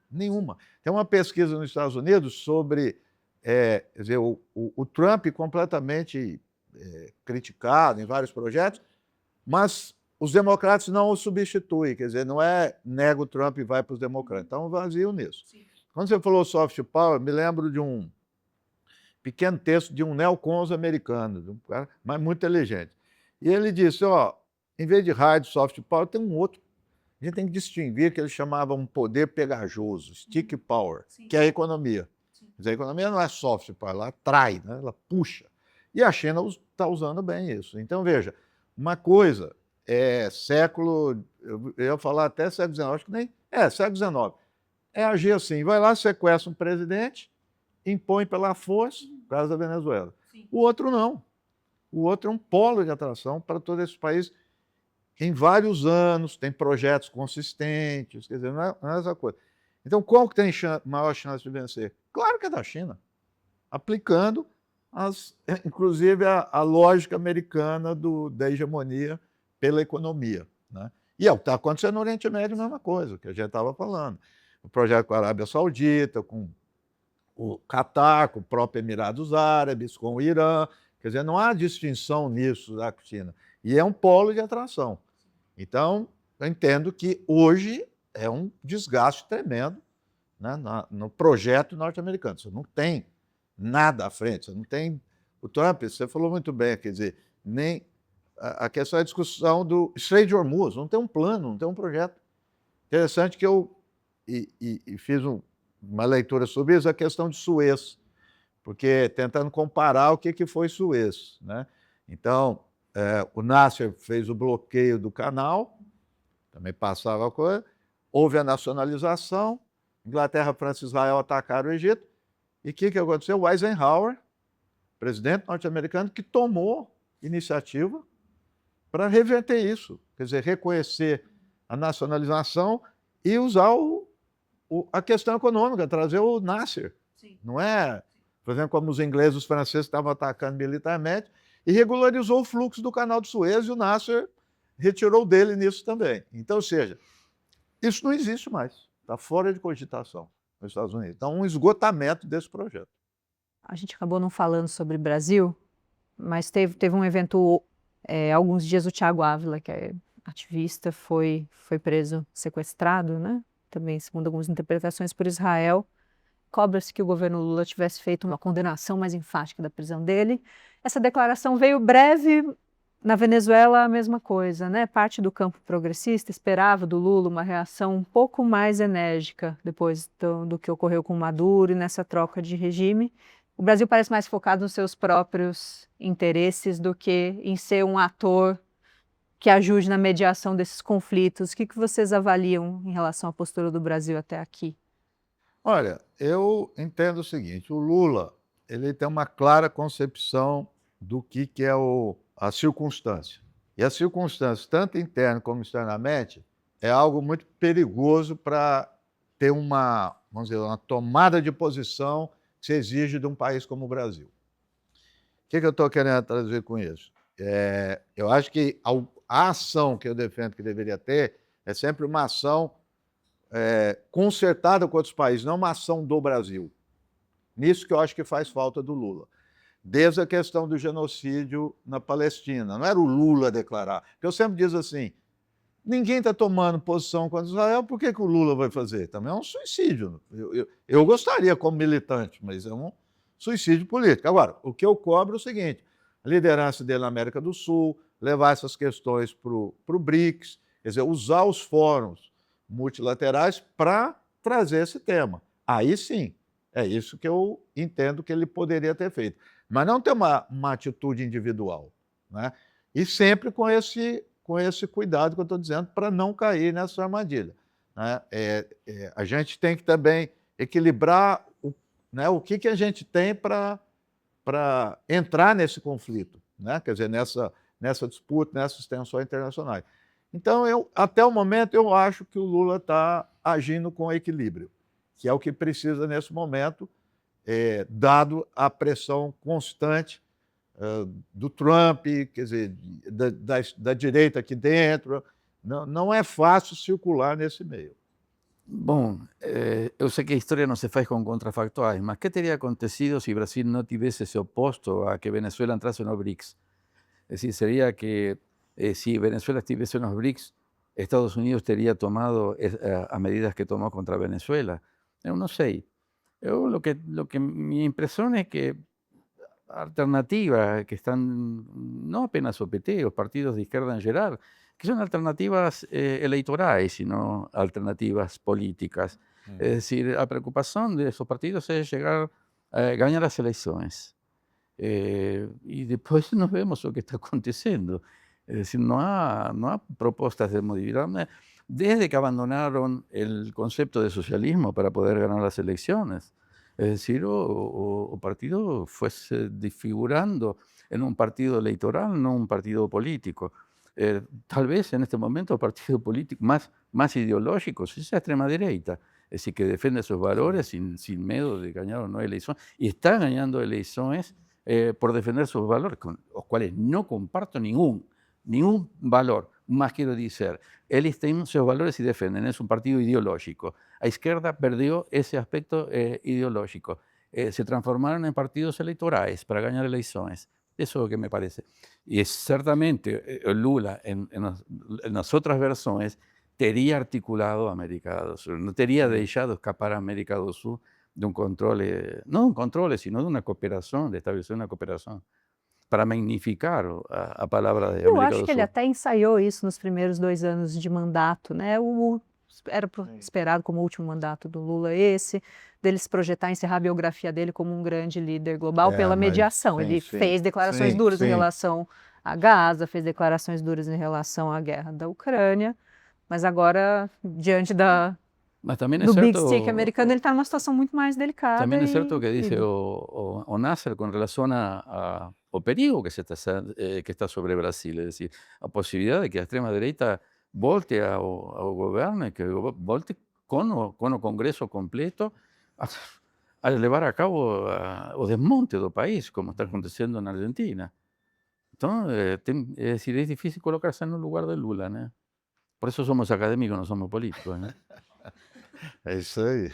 Tem uma pesquisa nos Estados Unidos sobre quer dizer, o Trump completamente criticado em vários projetos, mas os democratas não o substituem, quer dizer, não é nega o Trump e vai para os democratas. Está um vazio nisso. Sim. Quando você falou soft power, me lembro de um pequeno texto de um neocons americano, de um cara mas muito inteligente. E ele disse, em vez de hard soft power, tem um outro. A gente tem que distinguir que eles chamavam um poder pegajoso, stick power, que é a economia. Quer dizer, a economia não é soft power, ela atrai, né? Ela puxa. E a China está usando bem isso. Então, veja, uma coisa eu ia falar até século XIX, acho que nem... século XIX. É agir assim, vai lá, sequestra um presidente, impõe pela força, no caso da Venezuela. Sim. O outro não. O outro é um polo de atração para todo esse país em vários anos, tem projetos consistentes, quer dizer, não é essa coisa. Então, qual que tem maior chance de vencer? Claro que é da China, aplicando, inclusive, a lógica americana da hegemonia pela economia, né? E é o que está acontecendo no Oriente Médio, a mesma coisa, que a gente estava falando. O projeto com a Arábia Saudita, com o Catar, com o próprio Emirados Árabes, com o Irã. Quer dizer, não há distinção nisso da China. E é um polo de atração. Então, eu entendo que hoje é um desgaste tremendo, né, no projeto norte-americano. Você não tem nada à frente, você não tem... O Trump, você falou muito bem, quer dizer, nem a questão da discussão do Strait de Hormuz, não tem um plano, não tem um projeto. Interessante que eu fiz uma leitura sobre isso, a questão de Suez, porque tentando comparar o que foi Suez, né? Então, o Nasser fez o bloqueio do canal, também passava a coisa, houve a nacionalização, Inglaterra, França e Israel atacaram o Egito, e o que aconteceu? O Eisenhower, presidente norte-americano, que tomou iniciativa para reverter isso, quer dizer, reconhecer a nacionalização e usar a questão econômica, trazer o Nasser. Sim. Não é, por exemplo, como os ingleses e os franceses estavam atacando militarmente, e regularizou o fluxo do canal de Suez, e o Nasser retirou dele nisso também. Então, ou seja, isso não existe mais, está fora de cogitação nos Estados Unidos. Então, um esgotamento desse projeto. A gente acabou não falando sobre o Brasil, mas teve um evento, alguns dias, o Thiago Ávila, que é ativista, foi preso, sequestrado, né? Também, segundo algumas interpretações, por Israel. Cobra-se que o governo Lula tivesse feito uma condenação mais enfática da prisão dele. Essa declaração veio breve. Na Venezuela, a mesma coisa, né? Parte do campo progressista esperava do Lula uma reação um pouco mais enérgica depois do que ocorreu com Maduro e nessa troca de regime. O Brasil parece mais focado nos seus próprios interesses do que em ser um ator que ajude na mediação desses conflitos. O que vocês avaliam em relação à postura do Brasil até aqui? Olha, eu entendo o seguinte, o Lula, ele tem uma clara concepção do que é a circunstância. E a circunstância, tanto interna como externamente, é algo muito perigoso para ter vamos dizer, uma tomada de posição que se exige de um país como o Brasil. O que eu estou querendo traduzir com isso? Eu acho que a ação que eu defendo que deveria ter é sempre uma ação concertada com outros países, não uma ação do Brasil. Nisso que eu acho que faz falta do Lula. Desde a questão do genocídio na Palestina. Não era o Lula declarar. Porque eu sempre digo assim, ninguém está tomando posição contra Israel, por que o Lula vai fazer? Também é um suicídio. Eu gostaria como militante, mas é um suicídio político. Agora, o que eu cobro é o seguinte, a liderança dele na América do Sul, levar essas questões para o BRICS, quer dizer, usar os fóruns multilaterais para trazer esse tema. Aí sim, é isso que eu entendo que ele poderia ter feito. Mas não ter uma atitude individual, né? E sempre com esse cuidado que eu estou dizendo para não cair nessa armadilha, né? A gente tem que também equilibrar o que a gente tem para entrar nesse conflito, né? Quer dizer, nessa disputa, nessas tensões internacionais. Então, até o momento, eu acho que o Lula está agindo com equilíbrio, que é o que precisa nesse momento, dado a pressão constante do Trump, quer dizer, da direita aqui dentro. Não é fácil circular nesse meio. Bom, eu sei que a história não se faz com contrafactuais, mas que teria acontecido se Brasil não tivesse se oposto a que Venezuela entrasse no BRICS? Es decir, sería que si Venezuela estuviese en los BRICS, Estados Unidos teria tomado as medidas que tomou contra a Venezuela. Eu não sei. Minha impressão é que alternativas que están, no apenas o PT, os partidos de izquierda en geral, que son alternativas eleitorais, sino alternativas políticas. Es decir, a preocupação de esos partidos es llegar a ganhar as eleições. E depois nós vemos o que está acontecendo. Es decir, no há propostas de modificar. Desde que abandonaron el concepto de socialismo para poder ganar las elecciones, es decir, o partido fue se desfigurando en un partido electoral, no un partido político. Tal vez en este momento el partido político más ideológico es la extrema derecha, es decir, que defiende sus valores sin miedo de ganar o no elecciones, y está ganando elecciones por defender sus valores, con los cuales no comparto ningún valor. Más quiero decir, eles têm seus valores y defienden, es un partido ideológico. A izquierda perdió ese aspecto ideológico. Se transformaron en partidos electorales para ganar elecciones. Eso es lo que me parece. Y ciertamente Lula, en las otras versiones, teria articulado a América do Sul. No teria deixado escapar a América do Sul de un control, no un control, sino de una cooperación, de establecer una cooperación, para magnificar a palavra de América do Sul. Eu acho que ele até ensaiou isso nos primeiros 2 anos de mandato, né? Era esperado como último mandato do Lula dele se projetar, encerrar a biografia dele como um grande líder global pela mediação. Ele fez declarações duras em relação a Gaza, fez declarações duras em relação à guerra da Ucrânia, mas agora, diante do Big Stick americano, ele está numa situação muito mais delicada. Também é certo o que diz o Nasser com relação ao perigo que está sobre Brasil, é decir, a possibilidade de que a extrema-direita volte ao governo e que volte com o Congresso completo a levar a cabo o desmonte do país, como está acontecendo na Argentina. Então, é decir, é difícil colocar-se no lugar de Lula, né? Por isso somos acadêmicos, não somos políticos, né? É isso aí.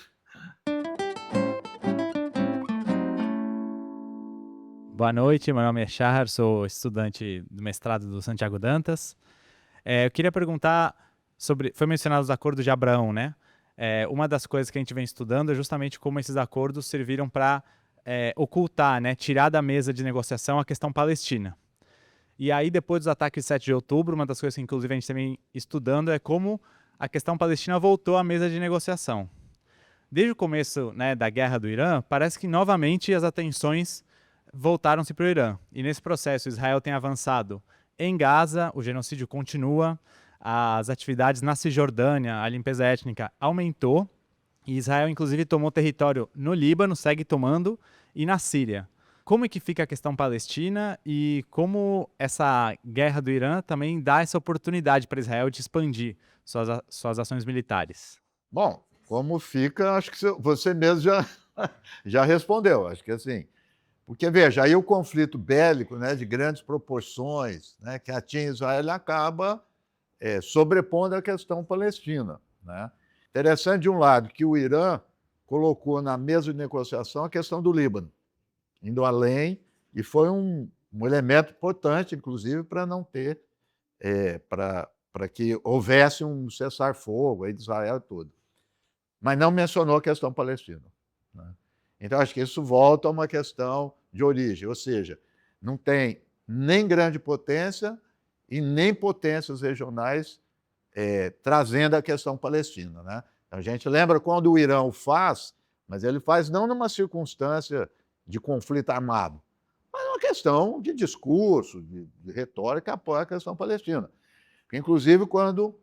Boa noite, meu nome é Shahar, sou estudante do mestrado do Santiago Dantas. Eu queria perguntar foi mencionado os acordos de Abraão, né? Uma das coisas que a gente vem estudando é justamente como esses acordos serviram para ocultar, né, tirar da mesa de negociação a questão palestina. E aí, depois dos ataques de 7 de outubro, uma das coisas que inclusive a gente também estudando é como a questão palestina voltou à mesa de negociação. Desde o começo, né, da guerra do Irã, parece que novamente as atenções voltaram-se para o Irã. E nesse processo, Israel tem avançado em Gaza, o genocídio continua, as atividades na Cisjordânia, a limpeza étnica aumentou, E Israel, inclusive, tomou território no Líbano, segue tomando, e na Síria. Como é que fica a questão palestina e como essa guerra do Irã também dá essa oportunidade para Israel de expandir suas ações militares? Bom, como fica, acho que você mesmo já, já respondeu. Acho que assim, porque veja, aí o conflito bélico, né, de grandes proporções, né, que atinge Israel, ele acaba sobrepondo a questão palestina, né? Interessante, de um lado, que o Irã colocou na mesa de negociação a questão do Líbano, indo além, e foi um elemento importante, inclusive, para não ter, para que houvesse um cessar-fogo aí de Israel e tudo. Mas não mencionou a questão palestina, né? Então, acho que isso volta a uma questão de origem, ou seja, não tem nem grande potência e nem potências regionais trazendo a questão palestina, né? A gente lembra quando o Irã o faz, mas ele faz não numa circunstância de conflito armado, mas uma questão de discurso, de retórica, apoia a questão palestina. Porque, inclusive, quando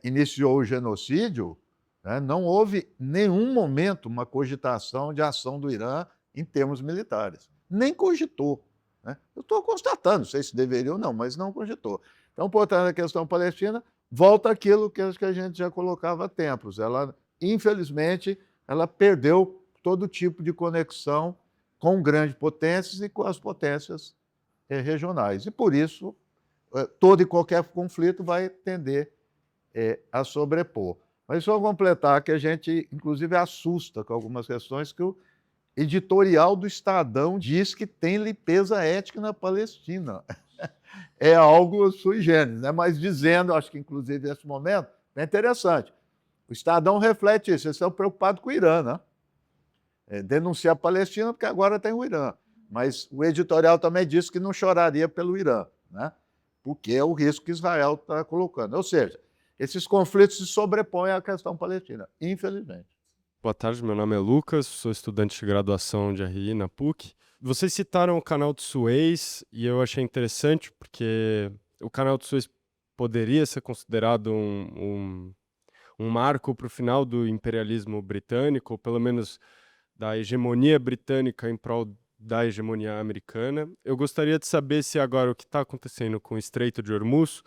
iniciou o genocídio, né, não houve nenhum momento uma cogitação de ação do Irã em termos militares. Nem cogitou, né? Eu estou constatando, não sei se deveria ou não, mas não cogitou. Então, portanto, a questão palestina volta àquilo que a gente já colocava há tempos. Ela, infelizmente, ela perdeu todo tipo de conexão com grandes potências e com as potências regionais. E, por isso, todo e qualquer conflito vai tender a sobrepor. Mas só completar que a gente, inclusive, assusta com algumas questões que o editorial do Estadão diz que tem limpeza étnica na Palestina. É algo sui generis, né? Mas dizendo, acho que inclusive nesse momento, é interessante. O Estadão reflete isso, eles estão preocupados com o Irã, né? Denuncia a Palestina porque agora tem o Irã. Mas o editorial também disse que não choraria pelo Irã, né? Porque é o risco que Israel está colocando. Ou seja, esses conflitos se sobrepõem à questão palestina, infelizmente. Boa tarde, meu nome é Lucas, sou estudante de graduação de RI na PUC. Vocês citaram o Canal de Suez e eu achei interessante porque o Canal de Suez poderia ser considerado um marco para o final do imperialismo britânico, ou pelo menos da hegemonia britânica em prol da hegemonia americana. Eu gostaria de saber se agora o que está acontecendo com o Estreito de Hormuz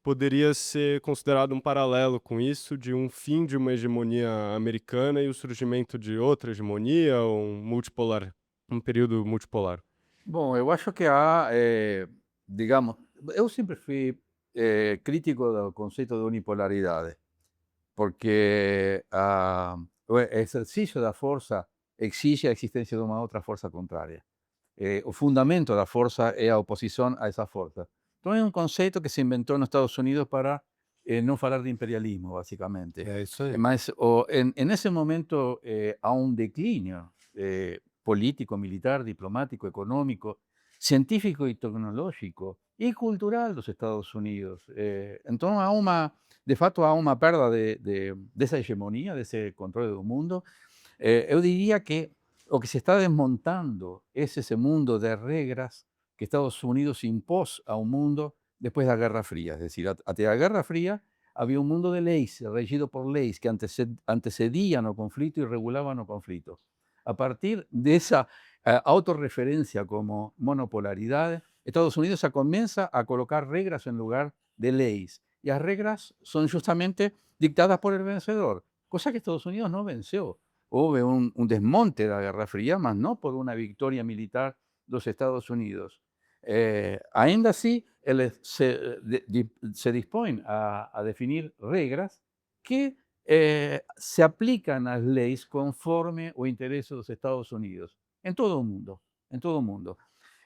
poderia ser considerado um paralelo com isso, de um fim de uma hegemonia americana e o surgimento de outra hegemonia, ou um período multipolar. Bom, eu acho que há, digamos, eu sempre fui crítico do conceito de unipolaridade, porque o exercício da força exige a existência de uma outra força contrária. O fundamento da força é a oposição a essa força. Então é um conceito que se inventou nos Estados Unidos para não falar de imperialismo, basicamente. É isso aí. Mas nesse momento há um declínio político, militar, diplomático, econômico, científico e tecnológico e cultural dos Estados Unidos. Então de fato há uma perda dessa hegemonia, desse controle do mundo. Eu diria que o que se está desmontando es ese mundo de reglas que Estados Unidos impôs ao mundo después da Guerra Fría. Es decir, até a Guerra Fría había un mundo de leyes, regido por leyes que antecedían o conflito y regulaban o conflito. A partir de esa autorreferencia como monopolaridad, Estados Unidos comienza a colocar reglas en lugar de leyes. Y las reglas son justamente dictadas por el vencedor, cosa que Estados Unidos no venció. Hubo un desmonte de la Guerra Fría, mas no por una victoria militar de los Estados Unidos. Ainda así, se dispone a definir reglas que se aplican a las leyes conforme o interés dos Estados Unidos, en todo el mundo, en todo o mundo.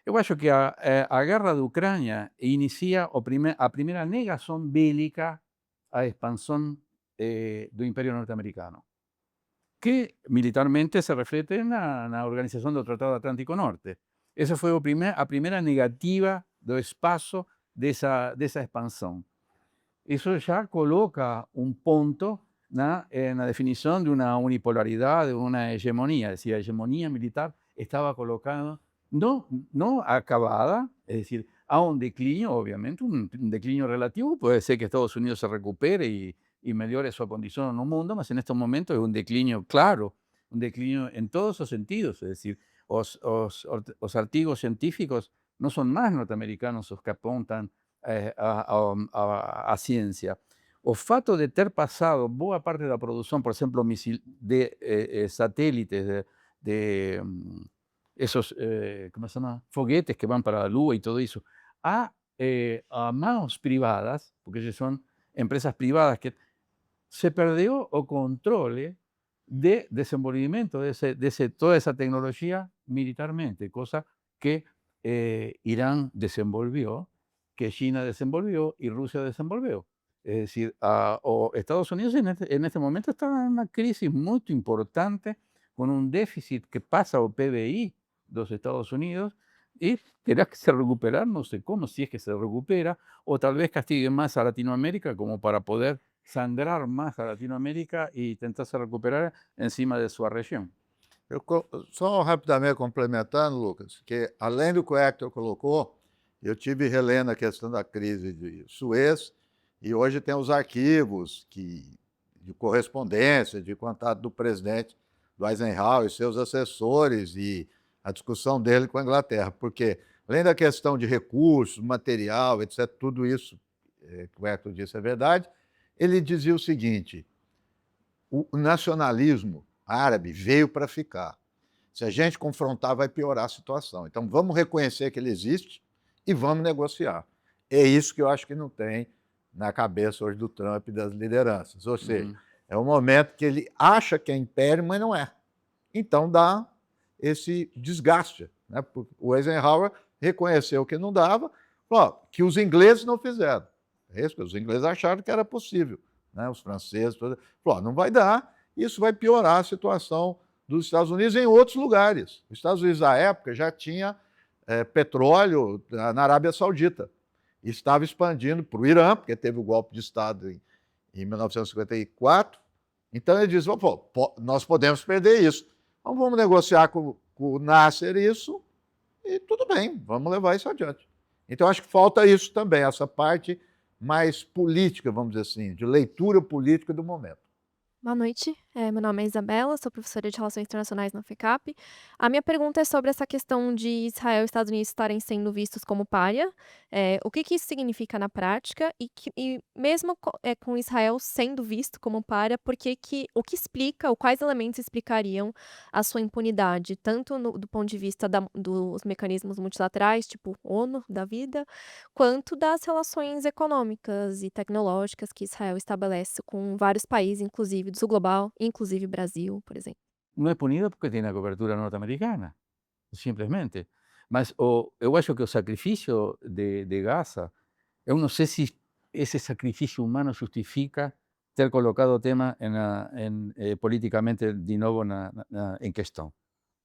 Eu acho que a guerra de Ucrânia inicia a primeira negação bélica à expansão do Império Norte-Americano, que militarmente se reflete na organização do Tratado Atlântico Norte. Essa foi a primeira negativa do espaço dessa expansão. Isso já coloca um ponto na definição de uma unipolaridade, de uma hegemonia. É decir, a hegemonia militar estava colocada, não acabada, é decir, há um declínio, obviamente, um declínio relativo. Pode ser que Estados Unidos se recupere e melhore a sua condição no mundo, mas neste momento é um declínio claro, um declínio em todos os sentidos, é decir, os artigos científicos não são mais norte-americanos os que apontam a ciência. O fato de ter passado boa parte da produção, por exemplo, de satélites, esos, ¿cómo se llama? Foguetes que van para la Lua y todo eso, a manos privadas, porque ellos son empresas privadas, que se perdió o control de desenvolvimiento de toda esa tecnología militarmente, cosa que Irán desenvolvió, que China desenvolvió y Rusia desenvolvió. Es decir, Estados Unidos en este momento está en una crisis muy importante, con un déficit que pasa al PBI de los Estados Unidos, y tendrá que se recuperar, no sé cómo, si es que se recupera, o tal vez castigue más a Latinoamérica como para poder sangrar más a Latinoamérica y intentarse recuperar encima de su región. Só rapidamente complementando, Lucas, que além do que o Hector colocou, eu tive relendo a questão da crise de Suez, e hoje tem os arquivos de correspondência, de contato do presidente do Eisenhower e seus assessores, e a discussão dele com a Inglaterra, porque além da questão de recursos, material, etc., tudo isso que o Hector disse é verdade, ele dizia o seguinte: o nacionalismo árabe veio para ficar. Se a gente confrontar, vai piorar a situação. Então, vamos reconhecer que ele existe e vamos negociar. É isso que eu acho que não tem na cabeça hoje do Trump e das lideranças. Ou seja, é um momento que ele acha que é império, mas não é. Então, dá esse desgaste, né? O Eisenhower reconheceu que não dava, falou, que os ingleses não fizeram. É isso, os ingleses acharam que era possível, né? Os franceses, falou, não vai dar, isso vai piorar a situação dos Estados Unidos em outros lugares. Os Estados Unidos, à época, já tinha petróleo na Arábia Saudita. E estava expandindo para o Irã, porque teve o golpe de Estado em 1954. Então, ele disse, nós podemos perder isso. Então, vamos negociar com o Nasser isso e tudo bem, vamos levar isso adiante. Então, acho que falta isso também, essa parte mais política, vamos dizer assim, de leitura política do momento. Boa noite, meu nome é Isabela, sou professora de Relações Internacionais na FECAP. A minha pergunta é sobre essa questão de Israel e Estados Unidos estarem sendo vistos como pária. O que isso significa na prática e mesmo com Israel sendo visto como pária, o que explica, ou quais elementos explicariam a sua impunidade, tanto do ponto de vista dos mecanismos multilaterais, tipo ONU da vida, quanto das relações econômicas e tecnológicas que Israel estabelece com vários países, inclusive do sul global, inclusive Brasil, por exemplo. Não é punido porque tem a cobertura norte-americana, simplesmente. Mas eu acho que o sacrifício de Gaza, eu não sei se esse sacrifício humano justifica ter colocado o tema politicamente de novo em questão.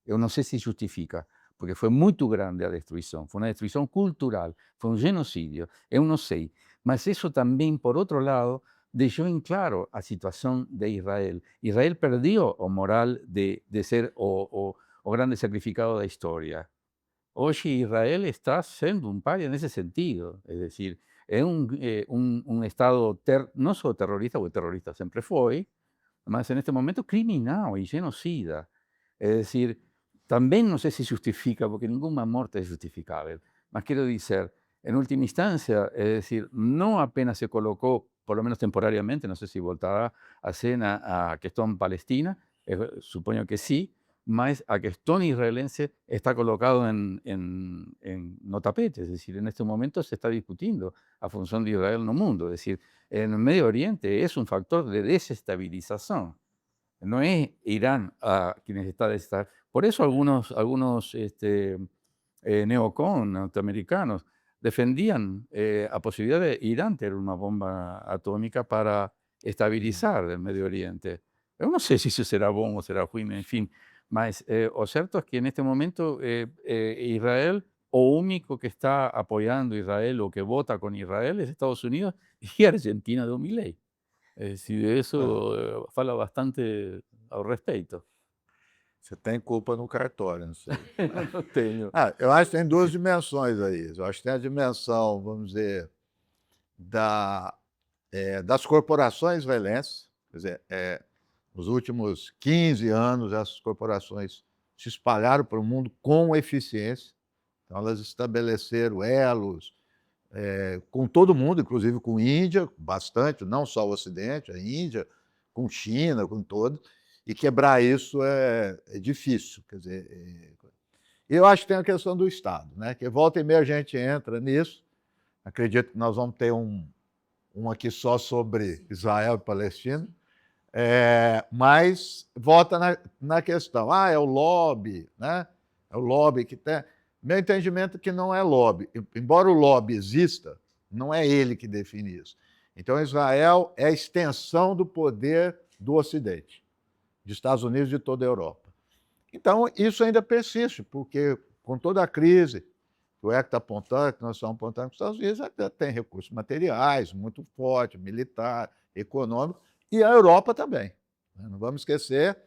Eu não sei se justifica, porque foi muito grande a destruição, foi uma destruição cultural, foi um genocídio, eu não sei. Mas isso também, por outro lado, deixou em claro a situação de Israel. Israel perdeu o moral de ser o grande sacrificado da história. Hoje Israel está sendo um pária nesse sentido, é decir, é um Estado não só terrorista, porque terrorista sempre foi, mas neste momento criminal e genocida. É decir, também não sei se justifica, porque nenhuma morte é justificável, mas quero dizer, em última instância, é decir, não apenas se colocou, por lo menos temporariamente, não sei se voltará a ser a questão palestina, suponho que sim, mas a questão israelense está colocado no tapete, es decir, en este momento se está discutindo a função de Israel no mundo, es decir, en el Medio Oriente es un factor de desestabilización, no es Irán a quienes está desestabilizando. Por eso algunos neocon norteamericanos defendían a posibilidad de Irán tener una bomba atómica para estabilizar el Medio Oriente. Eu não sei se isso será bom ou será ruim, enfim, mas o certo é que neste momento Israel, o único que está apoiando Israel ou que vota com Israel é Estados Unidos e a Argentina do Milei. É decir, isso fala bastante ao respeito. Você tem culpa no cartório, não sei. Não tenho. Eu acho que tem duas dimensões aí. Eu acho que tem a dimensão, vamos dizer, da das corporações israelenses. Quer dizer, nos últimos 15 anos, essas corporações se espalharam para o mundo com eficiência. Então, elas estabeleceram elos com todo mundo, inclusive com a Índia, bastante, não só o Ocidente, a Índia, com China, com todos, e quebrar isso é difícil. Quer dizer, eu acho que tem a questão do Estado, né? Que volta e meia a gente entra nisso. Acredito que nós vamos ter um aqui só sobre Israel e Palestina, mas volta na questão. É o lobby, né? É o lobby que tem. Meu entendimento é que não é lobby. Embora o lobby exista, não é ele que define isso. Então, Israel é a extensão do poder do Ocidente, dos Estados Unidos e de toda a Europa. Então, isso ainda persiste, porque com toda a crise que o ECO está apontando, que nós estamos apontando, que os Estados Unidos ainda tem recursos materiais muito fortes, militar, econômico, e a Europa também. Não vamos esquecer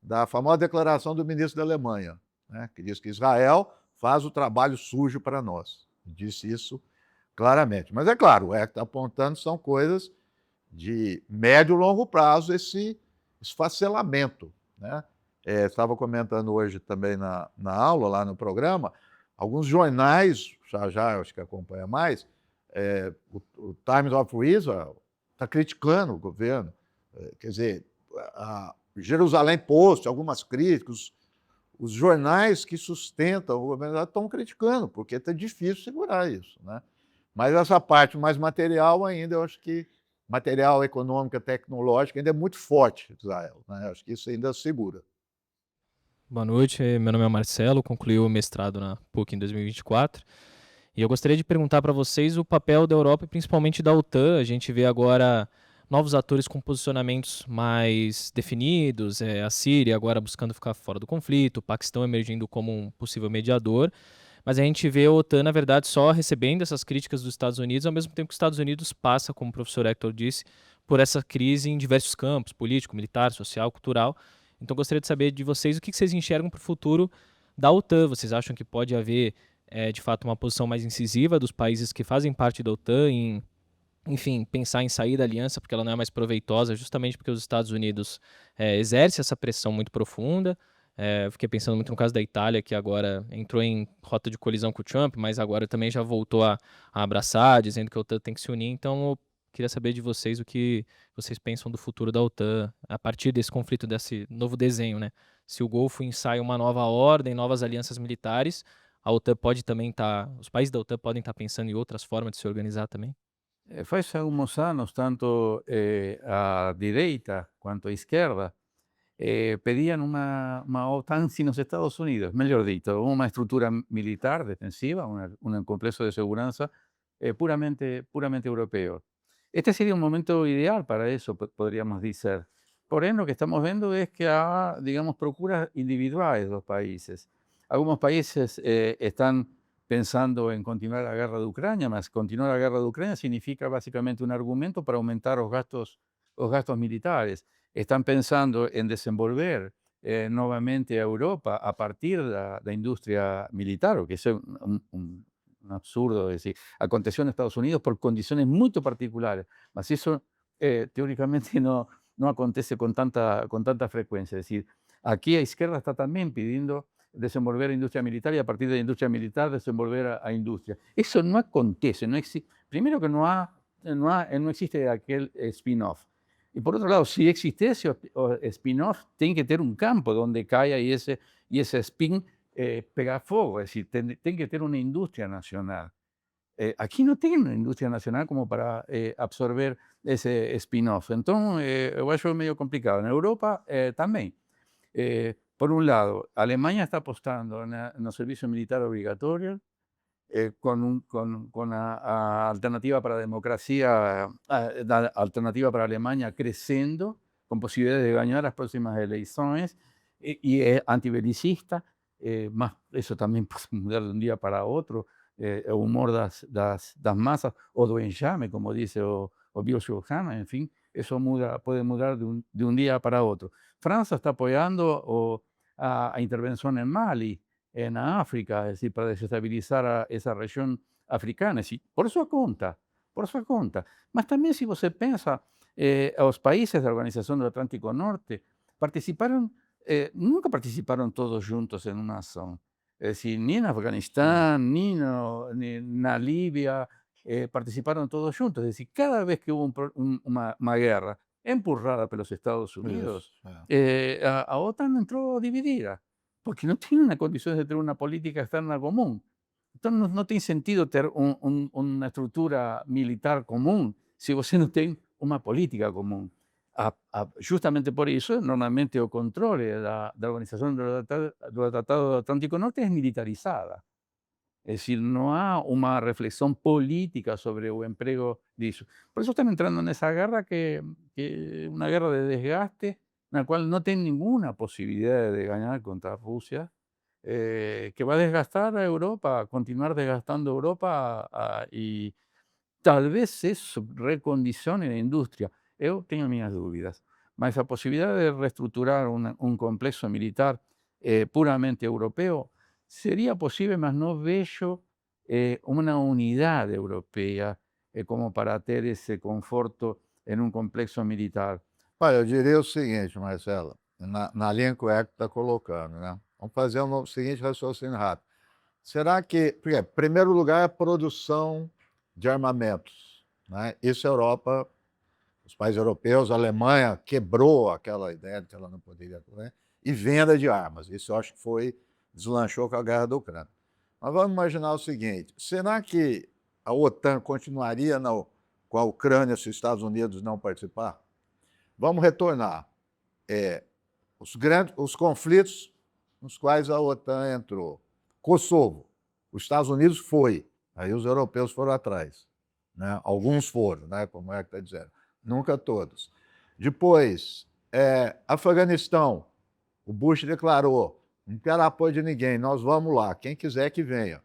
da famosa declaração do ministro da Alemanha, né, que diz que Israel faz o trabalho sujo para nós. Disse isso claramente. Mas é claro, o ECO está apontando são coisas de médio e longo prazo, esse esfacelamento, né? Estava comentando hoje também na aula, lá no programa, alguns jornais, já acho que acompanha mais, o Times of Israel está criticando o governo. Quer dizer, a Jerusalém Post, algumas críticas, os jornais que sustentam o governo estão criticando, porque está difícil segurar isso, né? Mas essa parte mais material ainda, eu acho que material econômica, tecnológica, ainda é muito forte Israel, né? Eu acho que isso ainda segura. Boa noite, meu nome é Marcelo, concluí o mestrado na PUC em 2024 e eu gostaria de perguntar para vocês o papel da Europa e principalmente da OTAN. A gente vê agora novos atores com posicionamentos mais definidos, a Síria agora buscando ficar fora do conflito, o Paquistão emergindo como um possível mediador, mas a gente vê a OTAN, na verdade, só recebendo essas críticas dos Estados Unidos, ao mesmo tempo que os Estados Unidos passa, como o professor Hector disse, por essa crise em diversos campos, político, militar, social, cultural. Então, gostaria de saber de vocês o que vocês enxergam para o futuro da OTAN. Vocês acham que pode haver, de fato, uma posição mais incisiva dos países que fazem parte da OTAN em, enfim, pensar em sair da aliança porque ela não é mais proveitosa, justamente porque os Estados Unidos exercem essa pressão muito profunda? Fiquei pensando muito no caso da Itália, que agora entrou em rota de colisão com o Trump, mas agora também já voltou a abraçar, dizendo que a OTAN tem que se unir. Então, queria saber de vocês o que vocês pensam do futuro da OTAN a partir desse conflito, desse novo desenho, né? Se o Golfo ensaia uma nova ordem, novas alianças militares, a OTAN pode também estar, os países da OTAN podem estar pensando em outras formas de se organizar também? Faz algunos años, tanto a direita quanto a izquierda pedían una OTAN sin los Estados Unidos, mejor dicho, una estructura militar defensiva, un complejo de seguridad puramente europeo. Este sería un momento ideal para eso, podríamos decir. Por ende, lo que estamos viendo es que hay, digamos, procuras individuales de los países. Algunos países están pensando en continuar la guerra de Ucrania, mas continuar la guerra de Ucrania significa básicamente un argumento para aumentar los gastos militares. Están pensando en desenvolver nuevamente a Europa a partir de la industria militar, o que es un absurdo decir, aconteció en Estados Unidos por condiciones muy particulares, mas eso teóricamente no acontece con tanta frecuencia. Es decir, aquí a izquierda está también pidiendo desenvolver a industria militar y a partir de la industria militar desenvolver a industria. Eso no acontece, no existe. Primero que no existe aquel spin-off. Y por otro lado, si existe ese spin-off, tiene que tener un campo donde caiga y ese spin pegar fuego, es decir, tiene que tener una industria nacional. Aquí no tiene una industria nacional como para absorber ese spin-off. Entonces, es medio complicado. En Europa también. Por un lado, Alemania está apostando en el servicio militar obligatorio, con una alternativa para la democracia, alternativa para Alemania creciendo, con posibilidades de ganar las próximas elecciones, y es antibelicista, más eso también puede mudar de un día para otro, o humor das masas, o do enxame, como dice o Bill Shulhan, en fin, eso puede mudar de un día para otro. Francia está apoyando a intervención en Mali, en África, es decir, para desestabilizar a esa región africana. Es decir, por eso cuenta. por sua conta. Mas também, se você pensa, os países da Organização do Atlântico Norte participaram, nunca participaram todos juntos em uma ação. É decir, ni no Afganistán, ni na Líbia, participaram todos juntos. Es decir, cada vez que hubo uma guerra empurrada pelos Estados Unidos, Isso. É. a OTAN entrou dividida, porque não tinha condições de ter uma política externa comum. Então, não tem sentido ter uma estrutura militar comum se você não tem uma política comum. Justamente por isso, normalmente o controle da Organização do Tratado do Atlântico Norte é militarizada. É decir, não há uma reflexão política sobre o emprego disso. Por isso estão entrando nessa guerra que uma guerra de desgaste, na qual não tem nenhuma possibilidade de ganhar contra a Rússia, que vai desgastar a Europa, continuar desgastando a Europa, e talvez isso recondicione a indústria. Eu tenho minhas dúvidas, mas a possibilidade de reestruturar um complexo militar puramente europeu seria possível, mas não vejo uma unidade europeia como para ter esse conforto em um complexo militar. Olha, eu diria o seguinte, Marcelo, na linha que o Hector está colocando, né? Vamos fazer o seguinte raciocínio rápido. Será que, porque, em primeiro lugar, a produção de armamentos, né? Isso a Europa, os países europeus, a Alemanha quebrou aquela ideia de que ela não poderia, né? E venda de armas. Isso eu acho que deslanchou com a guerra da Ucrânia. Mas vamos imaginar o seguinte: será que a OTAN continuaria com a Ucrânia se os Estados Unidos não participar? Vamos retornar. Os conflitos nos quais a OTAN entrou. Kosovo, os Estados Unidos foi, aí os europeus foram atrás, né? Alguns foram, né? Como é que está dizendo? Nunca todos. Depois, Afeganistão, o Bush declarou: não quero apoio de ninguém, nós vamos lá, quem quiser que venha.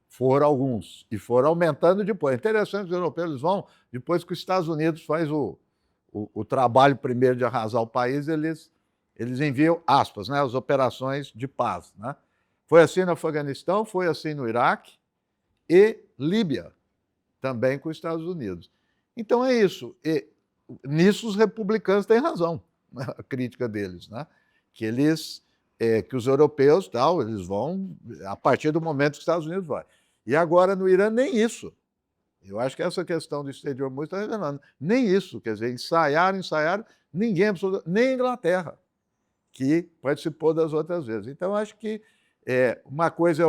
Foram alguns, e foram aumentando depois. Interessante, os europeus eles vão, depois que os Estados Unidos faz o trabalho primeiro de arrasar o país, eles enviam, aspas, né, as operações de paz, né? Foi assim no Afeganistão, foi assim no Iraque e Líbia, também com os Estados Unidos. Então é isso. E nisso os republicanos têm razão, né, a crítica deles, né? Que que os europeus, tal, eles vão a partir do momento que os Estados Unidos vai. E agora no Irã nem isso. Eu acho que essa questão do Estreito de Hormuz está revelando. Nem isso, quer dizer, ensaiaram, ninguém, nem a Inglaterra, que participou das outras vezes. Então, eu acho que uma coisa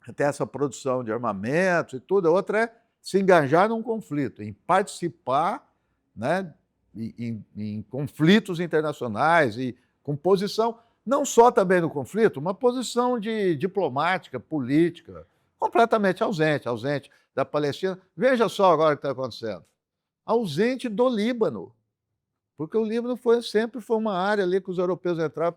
é ter essa produção de armamentos e tudo, a outra é se engajar num conflito, em participar, né, em conflitos internacionais e com posição, não só também no conflito, uma posição diplomática, política, completamente ausente da Palestina. Veja só agora o que está acontecendo. Ausente do Líbano, porque o Líbano sempre foi uma área ali que os europeus entraram,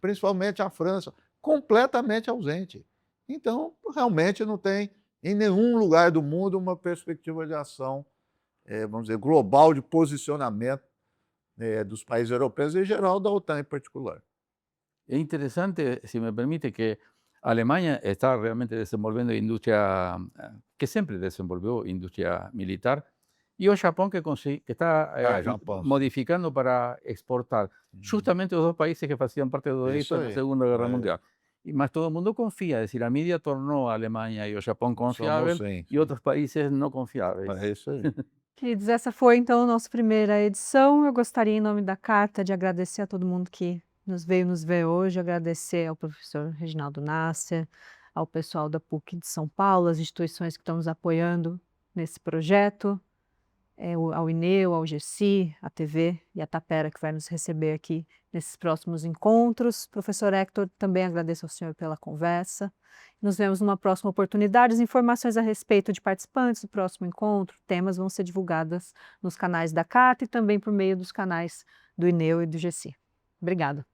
principalmente a França, completamente ausente. Então, realmente não tem em nenhum lugar do mundo uma perspectiva de ação, vamos dizer, global de posicionamento dos países europeus e, em geral, da OTAN em particular. É interessante, se me permite, que a Alemanha está realmente desenvolvendo indústria, que sempre desenvolveu indústria militar, e o Japão que está Japão. modificando para exportar. Justamente os dois países que faziam parte do eixo da Segunda Guerra Mundial. Mas todo mundo confia, é decir, a mídia tornou a Alemanha e o Japão confiáveis e outros países não confiáveis. É isso aí. Queridos, essa foi então a nossa primeira edição. Eu gostaria, em nome da Carta, de agradecer a todo mundo que veio nos ver hoje, agradecer ao professor Reginaldo Nasser, ao pessoal da PUC de São Paulo, as instituições que estão nos apoiando nesse projeto, ao INEU, ao GECI, à TV e à Tapera, que vai nos receber aqui nesses próximos encontros. Professor Hector, também agradeço ao senhor pela conversa. Nos vemos numa próxima oportunidade. As informações a respeito de participantes do próximo encontro, temas vão ser divulgadas nos canais da Carta e também por meio dos canais do INEU e do GECI. Obrigada.